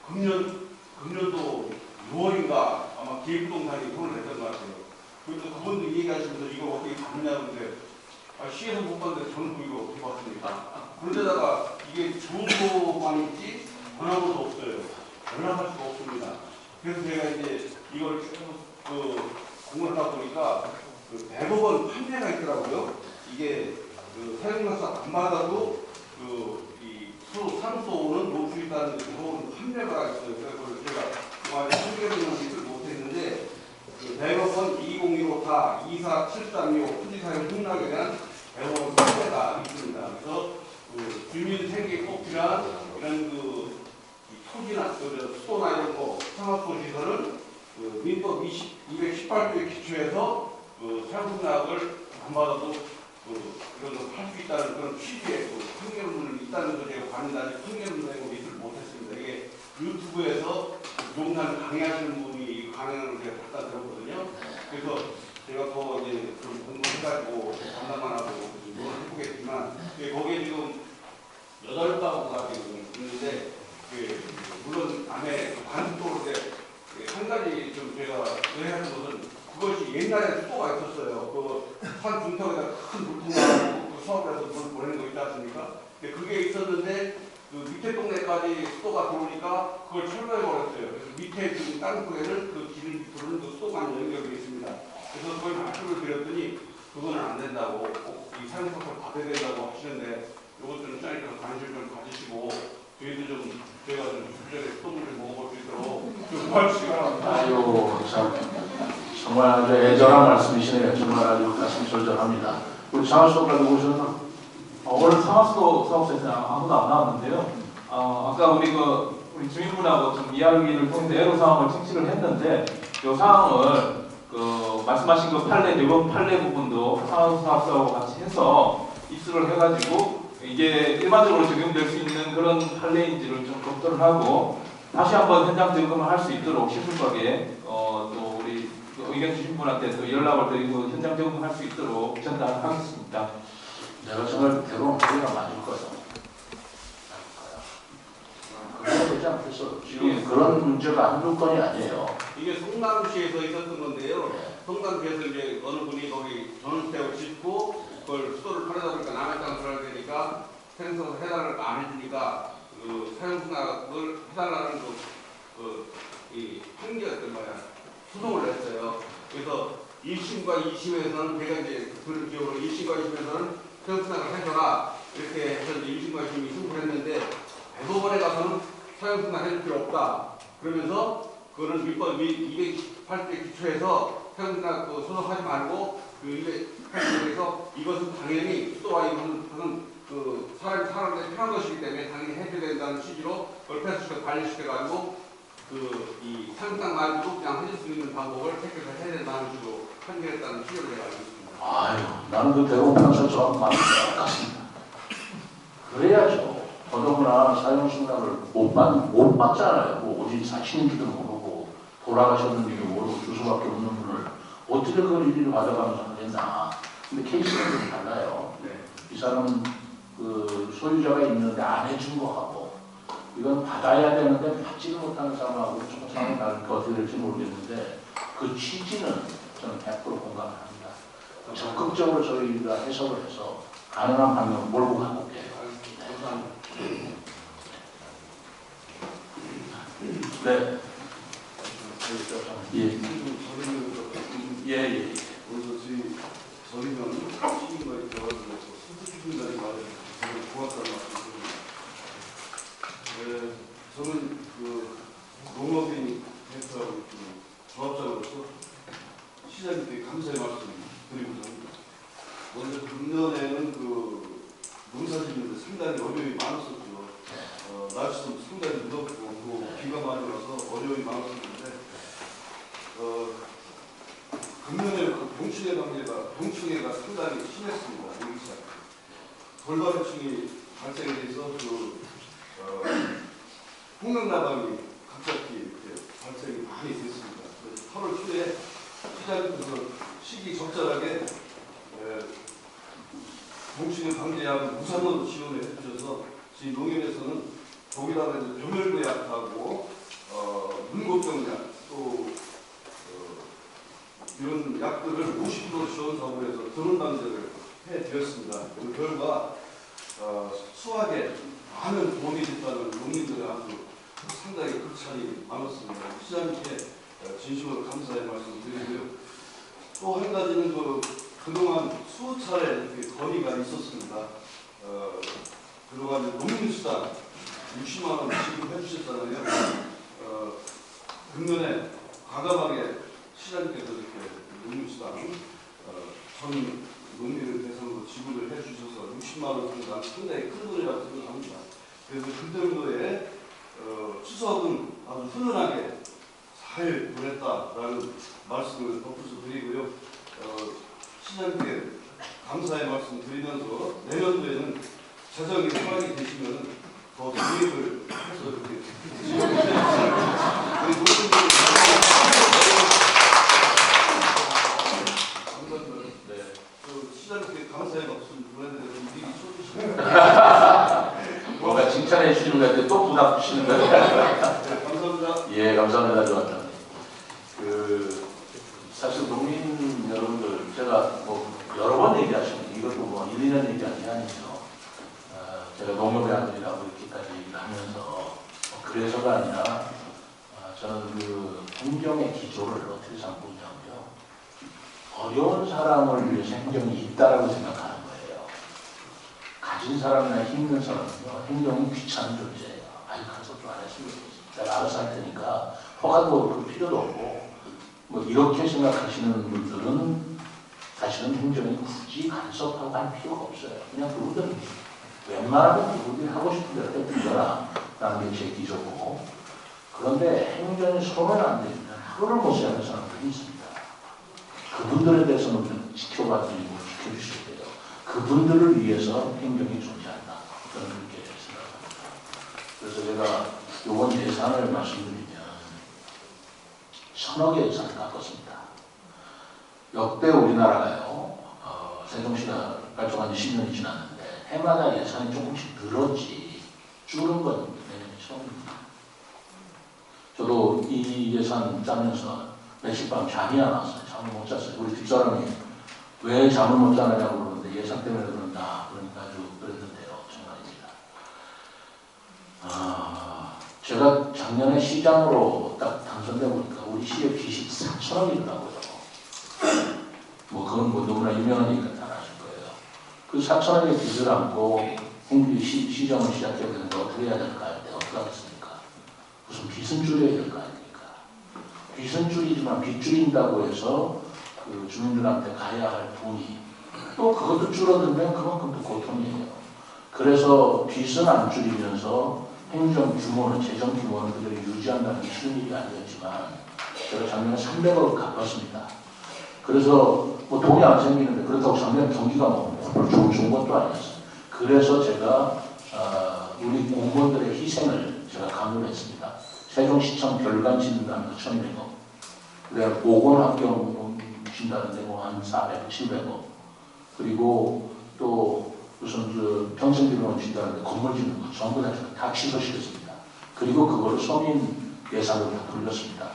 금년도 6월인가 아마 기획부동산이 돈을 냈던 것 같아요. 그래서 그분들 얘기하시면서 이거 어떻게 받느냐는데 시에서 못 봤는데 저는 이거 어떻게 받습니까? 그런데다가 이게 주소만 있지 전화번호도 없어요. 연락할 수가 없습니다. 그래서 제가 이제 이걸 공부를 하다 보니까 100억 판매가 있더라고요. 이게 사용료서 안 받아도 사무소는 놓을 수 있다는 그런 판매가 있어요. 그래서 제가 판매를 믿을 못했는데 100억 2015타 247325 토지사용 흥락에 대한 100억 판매가 있습니다. 그래서 주민 생계 꼭 필요한 이런 토지나 수도나 이런 거 상업소 시설은 민법 218조에 기초해서 사용승낙을 안 받아도 이런 걸 할 수 있다는 그런 취지의 판결문이 있다는 걸 제가 봤는데 아직 판결문 내고 믿을 못했습니다. 이게 유튜브에서 용산 강의하시는 분이 강연을 제가 갖다 들었거든요. 그래서 제가 더 이제 좀 공부해가지고 담당만 하고 노력을 해보겠지만 거기에 지금 8가구가 지금 있는데 물론 안에 반대쪽으로 한 가지 좀 제가 의뢰하는 것은 그것이 옛날에 수도가 있었어요. 산 중턱에다 큰 물통하고 수업을 해서 물 보내는 거 있지 않습니까? 그게 있었는데 밑에 동네까지 수도가 들어오니까 그걸 철거해버렸어요. 그래서 밑에 지금 다른 쪽에는 길 밑으로는 수도가 연결되어 있습니다. 그래서 거의 말씀을 드렸더니 그거는 안 된다고 꼭 이 사용소를 받아야 된다고 하시는데 이것 좀 시장님께서 관심 좀 가지시고 저희도 좀 제가 좀 주변에 수도물을 먹어볼 수 있도록 좀 도와주시기 바랍니다. 아유, 참 정말 아주 애절한 말씀이시네요. 정말 아주 가슴 절절합니다. 우리 장하수도 가지고 오셨나? 오늘 상하수도 사업소에서 아무도 안 나왔는데요. 아까 우리 주민분하고 좀 이야기를 통해서 애로사항을 청취를 했는데 이 사항을 말씀하신 이번 판례 부분도 상하수 사업소하고 같이 해서 입수를 해가지고 이게 일반적으로 적용될 수 있는 그런 판례인지를 좀 검토를 하고 다시 한번 현장 점검을 할 수 있도록 신속하게 또 우리 의견 주신 분한테 또 연락을 드리고 현장 점검할 수 있도록 전달하겠습니다. 내가 정말 대부분 소리가 맞을 거예요. 그래야 되지 않겠어. 지금 그런 문제가 한두 건이 아니에요. 이게 성남시에서 있었던 건데요. 성남시에서 이제 어느 분이 거기 전원주택을 짓고 그걸 수도를 팔려다 보니까 남의 땅을 들어야 되니까 생성을 해달라고 안 해주니까 그 사용승낙을 해달라는 이 행정했던 거야. 소송을 냈어요. 그래서 1심과 2심에서는 제가 이제 그런 기억으로 1심과 2심에서는 사용승낙을 해줘라 이렇게 해서 1심과 2심이 승부를 했는데 대법원에 가서는 사용승낙 해줄 필요 없다. 그러면서 그거는 민법 208조 기초해서 사용승낙 소송하지 말고 그 208조에서 이것은 당연히 수도와 이것은 그 사람들이 편한 것이기 때문에 당연히 해줘야 된다는 취지로 그걸 패스시켜 관리시켜가지고 그 이 사용승낙 말고도 그냥 해줄 수 있는 방법을 택해서 해야 된다는 식으로 판결했다는 취지로 제가 알고 있습니다. 아유, 나는 그 대법원 판사처럼 마음이 똑같습니다. 그래야죠. 더더구나 사용승낙을 못 받잖아요. 뭐 어디 사시는지도 모르고 돌아가셨는지도 모르고 주소밖에 없는 분을 어떻게 그걸 일일이 받아가면서 하겠나. 근데 케이스가 좀 달라요. 이 사람은 그 소유자가 있는데 안 해준 거하고 이건 받아야 되는데 받지를 못하는 사람하고 조금 상황이 다르니까 어떻게 될지 모르겠는데 그 취지는 저는 100% 공감을 합니다. 적극적으로 저희가 해석을 해서 가능한 방향으로 몰고 가볼게요. 네. 예. 예. 그래서 저희는 시민과 대화를 해서 선수주민들이 말해서 저는 고맙다는 말씀드립니다. 저는 그 농업인 대표하고 조합장으로서 시장님께 감사의 말씀 드리고자 합니다. 먼저 금년에는 그 농사짓는데 상당히 어려움이 많았었죠. 날씨도 상당히 무덥고 또 비가 많이 와서 어려움이 많았었는데 금년에 그 병충해가 상당히 심했습니다. 여기서 돌발해충이 발생에 대해서 홍명나방이 갑자기 이렇게 발생이 많이 됐습니다. 그래서 8월 초에 시장님께서 시기 적절하게 병충해 방지하고 무상으로 지원을 해주셔서 저희 농협에서는 거기다가 병열구약하고 문고병약 또 이런 약들을 50% 지원 사업을 해서 드론 방제를 해드렸습니다. 그 결과 수확에 많은 도움이 됐다는 농민들의 아주 상당히 극찬이 많았습니다. 시장님께 진심으로 감사의 말씀 드리고요. 또 한 가지는 그동안 수차례 이렇게 건의가 있었습니다. 그동안 농민수당 60만 원 지급해 주셨잖아요. 금년에 과감하게 시장님께서 이렇게 농민수당 전 농민을 대상으로 지급을 해 주셔서 60만 원 정도 상당히 큰 돈이라고 생각합니다. 그래서 그 정도의 추석은 아주 훈훈하게 잘 보냈다라는 말씀을 덧붙여 드리고요. 시장님께 감사의 말씀 드리면서 내년도에는 재정이 허락이 되시면 더 기획을 해서 이렇게 지원해 주시면 감사합니다. 네. 시장님께 감사의 말씀 보내드리면 미리 쳐주시면 뭔가 칭찬해 주시는 것 같은데 또 부담 주시는 거예요. 네, 감사합니다. 예, 감사합니다. 좋았다. 사실 농민 여러분들 제가 뭐 여러 번 얘기하시는데 이것도 뭐 1, 2년 얘기한 게 아니죠. 제가 농업의 아들이라고 이렇게까지 얘기를 하면서 그래서가 아니라 저는 그 행정의 기조를 어떻게 삼고 있냐면요. 어려운 사람을 위해서 행정이 있다라고 생각하는 거예요. 가진 사람이나 힘든 사람은요. 행정이 귀찮은 존재예요. 아니 가서 좀 안 했으면 좋겠어. 내가 알아서 할 테니까 허가도 그 필요도 없고 뭐 이렇게 생각하시는 분들은 사실은 행정이 굳이 간섭하고 할 필요가 없어요. 그냥 그분들은 웬만하면 그분들이 하고 싶은 대로 해주더라 라는 게 제 기조고 그런데 행정이 손을 안 대면 하루를 못 사는 사람들이 있습니다. 그분들에 대해서는 우리는 지켜봐드리고 지켜주셔야 돼요. 그분들을 위해서 행정이 존재한다. 저는 그렇게 생각합니다. 그래서 제가 이번 예산을 말씀드리면 천억 의 예산을 깎았습니다. 역대 우리나라가요. 세종시가 발족한 지 10년이 지났는데 해마다 예산이 조금씩 늘었지 줄은 건 내년이 처음입니다. 저도 이 예산 짜면서 며칠 밤 잠이 안 왔어요. 잠을 못 잤어요. 우리 뒷사람이 왜 잠을 못 자느냐고 그러는데 예산 때문에 그런다. 그러니까 아주 그랬는데요. 정말입니다. 제가 작년에 시장으로 딱 당선돼 보니까 우리 시의 빚이 4천억이더라고요. 뭐 그건 뭐 너무나 유명한 얘기가 다 아실 거예요. 그 4천억의 빚을 안고 시정을 시작해야 되는데 어떻게 해야 될까요? 어떻게 하겠습니까? 무슨 빚은 줄여야 될 거 아닙니까? 빚은 줄이지만 빚 줄인다고 해서 그 주민들한테 가야 할 돈이 또 그것도 줄어들면 그만큼 또 고통이에요. 그래서 빚은 안 줄이면서 행정 규모는, 재정 규모는 그대로 유지한다는 게 쉬운 일이 아니었지만 제가 작년에 300억 갚았습니다. 그래서 뭐 돈이 안 생기는데 그렇다고 작년 경기가 뭐 좋은 것도 아니었어요. 그래서 제가 우리 공무원들의 희생을 제가 강조를 했습니다. 세종시청 별관 짓는다는 거 1,200억. 그래야 보건환경 준다는데 뭐 한 400억, 700억. 그리고 또 무슨 그 평생병원 준다는데 건물 짓는 거 전부 다 취소시켰습니다. 그리고 그거를 서민 예산으로 다 돌렸습니다.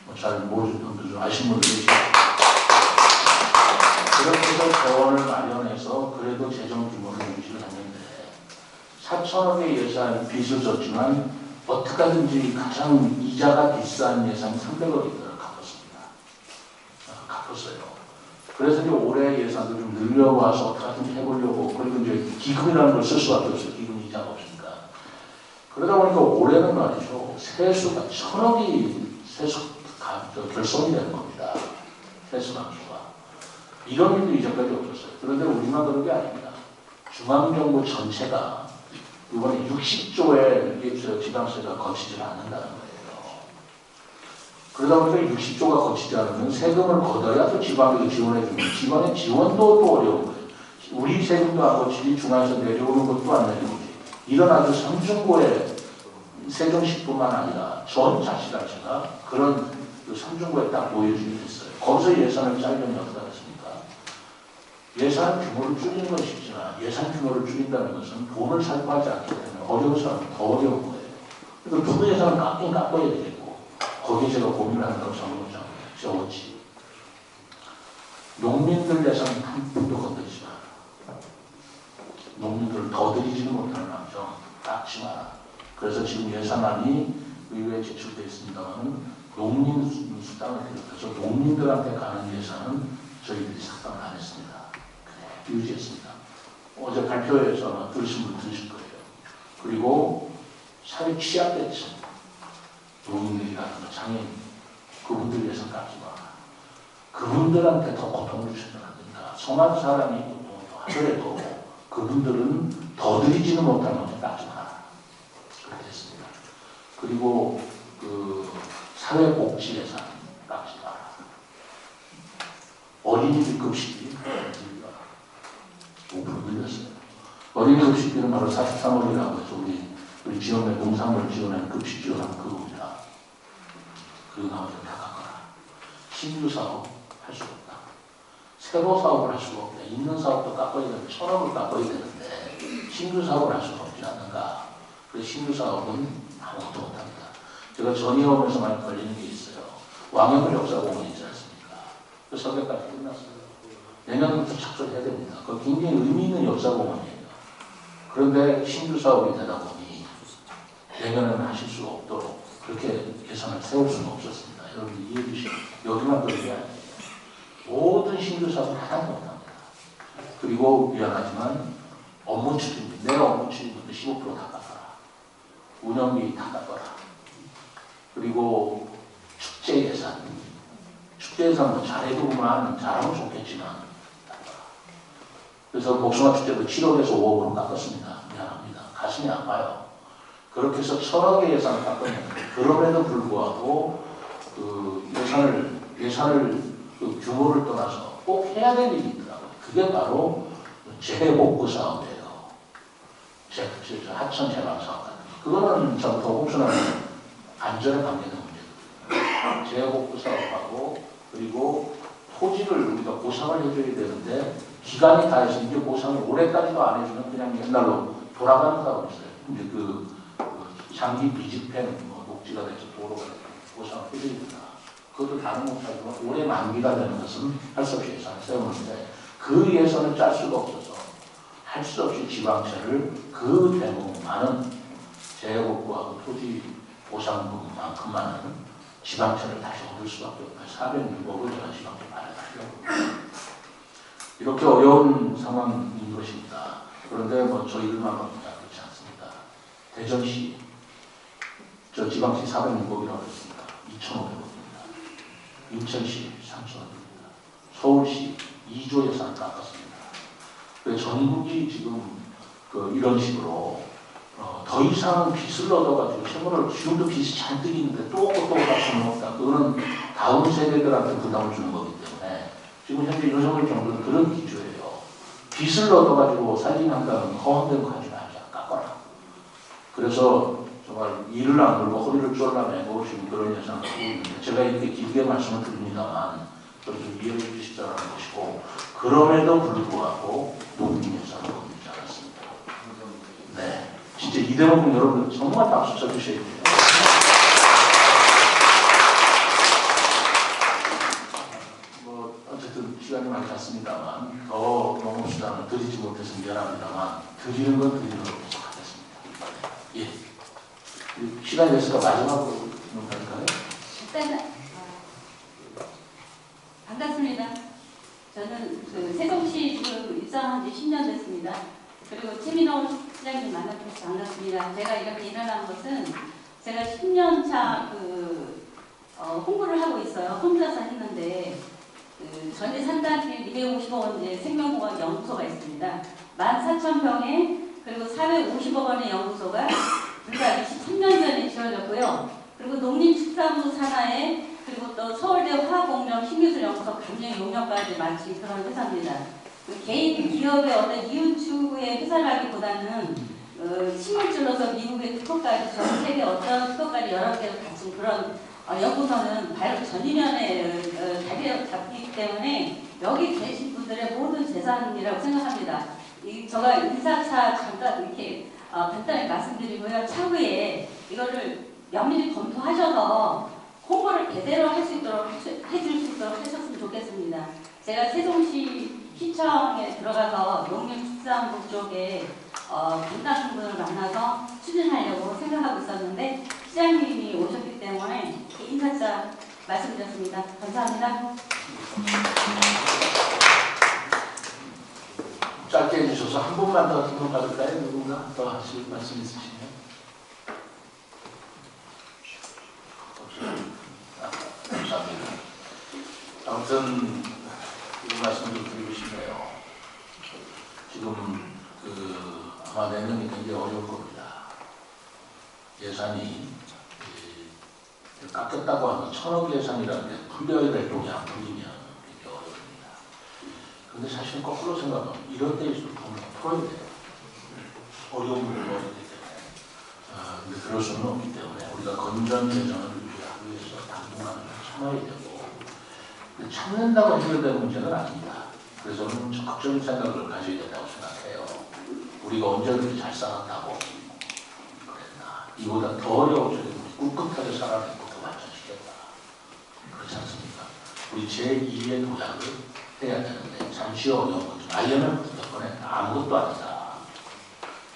뭐 잘 모르는 분들 좀 아시는 분들 계시죠. 그렇게 해서 재원을 마련해서 그래도 재정 규모를 유지를 했는데 4천억의 예산 빚을 졌지만 어떻게 하든지 가장 이자가 비싼 예산 300억을 갚았어요. 그래서 이제 올해 예산도 좀 늘려와서 어떻게 하든지 해보려고. 그리고 이제 기금이라는 걸 쓸 수밖에 없어요. 기금 이자가 없으니까. 그러다 보니까 올해는 말이죠. 세수가 1,000억이 결손이 되는 겁니다. 세수 감소가. 이런 일도 이제까지 없었어요. 그런데 우리만 그런 게 아닙니다. 중앙정부 전체가 이번에 60조의 지방세가 거치지 않는다는 거예요. 그러다 보니까 60조가 거치지 않으면 세금을 걷어야 또 지방에서 지원해주면 지방의 지원도 또 어려운 거예요. 우리 세금도 안 거치지 중앙에서 내려오는 것도 안 내려오지. 이런 아주 삼중고의 세종시뿐만 아니라 전 자치단체가 그런 그 삼중고에 딱 보여주게 됐어요. 거기서 예산을 짜려면 어떻게 하겠습니까? 예산 규모를 줄이는 건 쉽지만 예산 규모를 줄인다는 것은 돈을 살포하지 않기 때문에 어려운 사람은 더 어려운 거예요. 그래서 누구 예산을 깎긴 깎아야 되겠고 거기에 제가 고민을 하는 건 정부장, 어찌 농민들 예산은 한 푼도 건드리지 마라. 농민들을 더 드리지는 못하는 남정 깎지 마라. 그래서 지금 예산안이 의회에 제출되어 있습니다만 농민 수당을 비롯해서 농민들한테 가는 예산은 저희들이 삭감을 안 했습니다. 그래, 유지했습니다. 어제 발표에서 들으신 분 들으실 거예요. 그리고 사회 취약계층, 농민들이라든가 장애인, 그분들 예산 깎지 마라. 그분들한테 더 고통을 주셔야 성한 사람이 고통을 하더라도 그분들은 더 드리지는 못할 만큼 깎지 마라. 그렇게 됐습니다. 그리고 그 사회복지 예산 깎지 마라. 어린이집 급식비 5% 늘렸어요. 어린이 급식비는 바로 43억이라고 해서 우리 지원의 농산물 지원하는 급식 지원하는 그겁니다. 그 나머지 다 깎아라. 신규 사업 할 수가 없다. 새로 사업을 할 수가 없다. 있는 사업도 깎아야 되는데 1,000억을 깎아야 되는데 신규 사업을 할 수가 없지 않는가. 그래서 신규 사업은 아무것도 못합니다. 제가 전의원에서 많이 걸리는 게 있어요. 왕형을 역사공원이 있지 않습니까? 그 설계까지 끝났어요. 내년부터 착수해야 됩니다. 그 굉장히 의미 있는 역사공원이에요. 그런데 신규 사업이 되다 보니 내년에는 하실 수가 없도록 그렇게 예산을 세울 수는 없었습니다. 여러분들 이해해 주시고 여기만 그런 게 아니에요. 모든 신규 사업은 하나도 못합니다. 그리고 미안하지만 업무 추진비, 내 업무 추진비도 15% 다 깎아라. 운영비 다 깎아라. 그리고 축제 예산, 축제 예산 뭐 잘해도만 잘하면 좋겠지만 그래서 복숭아 축제도 7억에서 5억으로 깎았습니다. 미안합니다. 가슴이 아파요. 그렇게 해서 1,000억의 예산을 깎았는데 그럼에도 불구하고 그 예산을 그 규모를 떠나서 꼭 해야 될 일이 있더라고요. 그게 바로 재복구 사업이에요. 하천 재방 사업 같은 거. 그거는 전부터 혹시나 안전에 관계된 문제거든요. 재복구 사업하고 그리고 토지를 우리가 보상을 해줘야 되는데 기간이 다 해서 이제 보상을 올해까지도 안 해주면 그냥 옛날로 돌아가는 사업이 있어요. 이제 그 장기 비집행 녹지가 돼서 도로가 보상을 해드립니다. 그것도 다른 못하지만 올해 만기가 되는 것은 할 수 없이 예산을 세우는데 그 예산을 짤 수가 없어서 할 수 없이 지방채를 그 대목 많은 재해복구하고 토지 보상금만큼 많은 지방채를 다시 얻을 수밖에 없어요. 406억을 제가 지방채 마련하려고 이렇게 어려운 상황인 것입니다. 그런데 뭐 저희들만 바쁘냐 그렇지 않습니다. 대전시 저 지방시 406억이라고 했습니다. 2,500억입니다. 인천시 3,000억입니다. 서울시 2조 예산을 깎았습니다. 전국이 지금 이런 식으로 더 이상 빚을 얻어가지고 채무를 지금도 빚이 잔뜩 있는데 또 갈 수는 없다. 그거는 다음 세대들한테 부담을 주는 거기 때문에 지금 현재 윤석열 정부는 그런 기조예요. 빚을 얻어가지고 살림한다는 허황된 거 하지 말자. 깎아라. 그래서 정말 이를 안 걸고 허리를 쫄라매고 지금 그런 예상을 하고 있는데 제가 이렇게 길게 말씀을 드립니다만 좀 이해해 주시자는 것이고 그럼에도 불구하고 높은 예산을 건드리지 않았습니다. 네, 진짜 이 대목은 여러분 정말 박수 쳐주셔야 돼요. 뭐 어쨌든 시간이 많이 갔습니다만 더 농업수당을 드리지 못해서 미안합니다만 드리는 건 드리는 것으로 하겠습니다. 예. 시간이 됐으니까 마지막으로 할까요? 일단은 반갑습니다. 저는 세종시 지금 입사한 지 10년 됐습니다. 그리고 최민호 시장님 만나서 반갑습니다. 제가 이렇게 일어난 것은 제가 10년차 홍보를 하고 있어요. 혼자서 했는데 전체 산단길 250억 원의 생명공학 연구소가 있습니다. 14,000평에 그리고 450억 원의 연구소가 불과 23년 전에 지어졌고요. 그리고 농림축산부 산하에 그리고 또 서울대 화학공정 신기술연구소 강릉 용역까지 마친 그런 회사입니다. 개인 기업의 어떤 이웃추구의 회사라기보다는 식물질로서 미국의 특허까지 전 세계 어떤 특허까지 여러 개를 갖춘 그런 연구소는 바로 전인연의 자리를 잡기 때문에 여기 계신 분들의 모든 재산이라고 생각합니다. 제가 인사차 잠깐 이렇게 간단히 말씀드리고요. 차후에 이거를 면밀히 검토하셔서 홍보를 제대로 할 수 있도록 해줄 수 있도록 하셨으면 좋겠습니다. 제가 세종시 시청에 들어가서 농림축산부 쪽에 담당 분을 만나서 추진하려고 생각하고 있었는데 시장님이 오셨기 때문에 인사차 말씀드렸습니다. 감사합니다. 짧게 해주셔서 한 분만 더 질문 받을까요? 누군가 더 하실 말씀 있으시면. 감사합니다. 아무튼 이 말씀 좀 드리고 싶네요. 지금 아마 내년이 굉장히 어려울 겁니다. 예산이 깎였다고 하면 1,000억 예산이라는 게 풀려야 될 돈이 안 풀리면 굉장히 어렵습니다. 그런데 사실 거꾸로 생각하면 이런 데일수록 돈을 풀어야 돼요. 어려운 문제를 넣어야 되기 때문에. 근데 그럴 수는 없기 때문에 우리가 건전 재정을 유지하기 위해서 당분간은 참아야 되고 참는다고 해결되는 문제는 아닙니다. 그래서 저는 적극적인 생각을 가져야 된다고 생각해요. 우리가 언제 그렇게 잘 살았다고 그랬나. 이보다 더 어려운 쪽에 꿋꿋하게 살아내고 더 발전시켰다. 그렇지 않습니까? 우리 제2의 도약을 해야 되는데 잠시 어려운 거죠. IMF 덕분에 아무것도 아니다.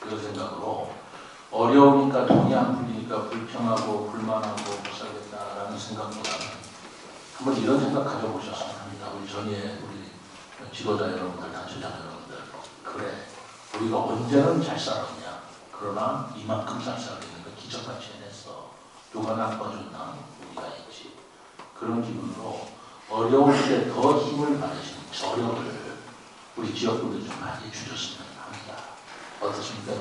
그런 생각으로 어려우니까 돈이 안 풀리니까 불평하고 불만하고 못 살겠다라는 생각보다는 한번 이런 생각 가져보셨으면 합니다. 우리 전에 우리 지도자 여러분들, 단체장 여러분들, 그래 우리가 언제는 잘 살았냐. 그러나 이만큼 잘 살았는 건 기적같이 해냈어. 누가 나빠졌나 우리가 했지. 그런 기분으로 어려울 때 더 힘을 받으시는 저력을 우리 지역분들 좀 많이 주셨으면 합니다. 어떻습니까?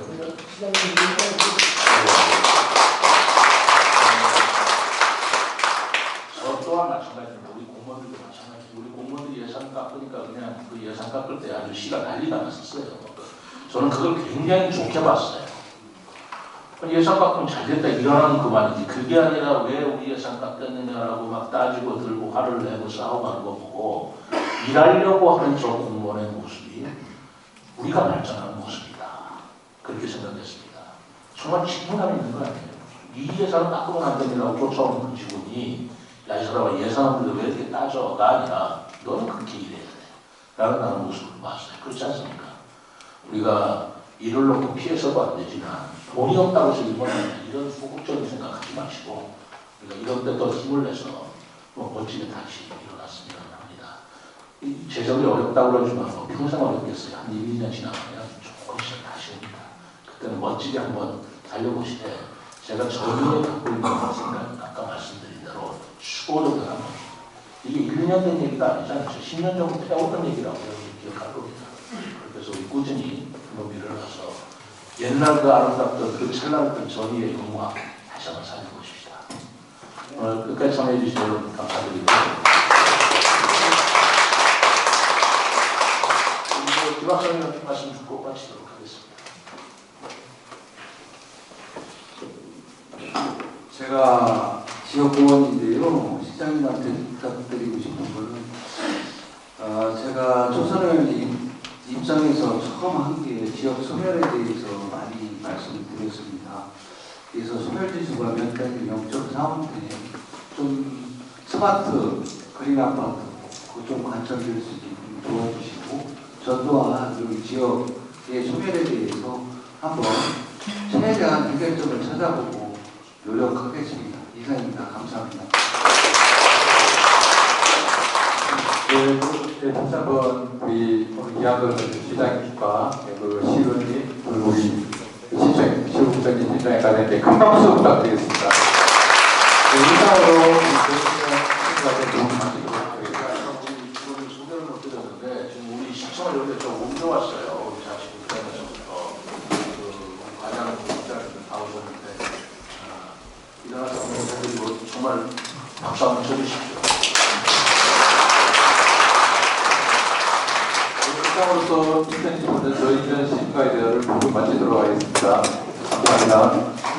저 또한 마찬가지입니다. 우리 공무원들도 마찬가지입니다. 우리 공무원들이 예산 깎으니까 그냥 그 예산 깎을 때 아주 시가 난리가 났었어요. 저는 그걸 굉장히 좋게 봤어요. 예산 깎으면 잘 됐다 일어나는 그만이지. 그게 아니라 왜 우리 예산 깎였느냐라고 막 따지고 들고 화를 내고 싸우고 하는 거 보고 일하려고 하는 저 공무원의 모습이 우리가 발전하는 모습이다. 그렇게 생각했습니다. 정말 책임감 있는 거 아니에요? 이 예산을 깎으면 안 됩니다고 쫓아오는 그 직원이 야, 이 사람아 예산을 왜 이렇게 따져가 아니라 너는 그렇게 일해야 돼 라는 나는 모습을 봤어요. 그렇지 않습니까? 우리가 일을 놓고 피해서도 안 되지만 돈이 없다고 해서 일만 이런 소극적인 생각하지 마시고 우리가 이런 데 더 힘을 내서 멋지게 다시 일어났으면 합니다. 이 재정이 어렵다고 그러지만 평생 어렵겠어요. 한 1, 2년 지나가면 조금씩 다시 옵니다. 그때는 멋지게 한번 달려보시되 제가 저희에 갖고 있는 생각은 아까 말씀드린 대로 수고를 하는 겁니다. 이게 1년 된 얘기가 아니잖아요. 10년 정도 해오던 얘기라고 기억할 겁니다. 그래서 우리 꾸준히 노비를 가서 옛날 그 아름답던 그 찬란했던 전의의 영화 다시 한번 살리고 싶시다. 오늘 끝까지 참여해 주신 여러분 감사드리고 김 박사님 말씀 듣고 마치도록 하겠습니다. 제가 지역공원인데요. 시장님한테 부탁드리고 싶은 거는 제가 조선의 입장에서 처음 한 게 지역 소멸에 대해서 많이 말씀을 드렸습니다. 그래서 소멸지수가 몇 가지 0.4인데 좀 스마트 그린 아파트 그거 좀 관철될 수 있게 도와주시고 저 또한 여기 지역의 소멸에 대해서 한번 최대한 해결점을 찾아보고 노력하겠습니다. 이상입니다. 감사합니다. 네, 다시 한번 우리 오늘 이야기를 시장님과 그 시의원님 그리고 우리 시청, 시국장님 시장님까지 큰 박수 부탁드리겠습니다. 이상으로 시청자들 도움 주시도록 하겠습니다. 우리 소개를 못 드렸는데 지금 우리 시청을 여기 좀 옮겨왔어요. 우리 자치구에서부터 그 과장 국장님들 다 오셨는데 일어나서 한번 정말 박수 한번 쳐주십시오. 이상으로서 2015년 저희 전 시민과의 대화를 모두 마치도록 하겠습니다. 감사합니다.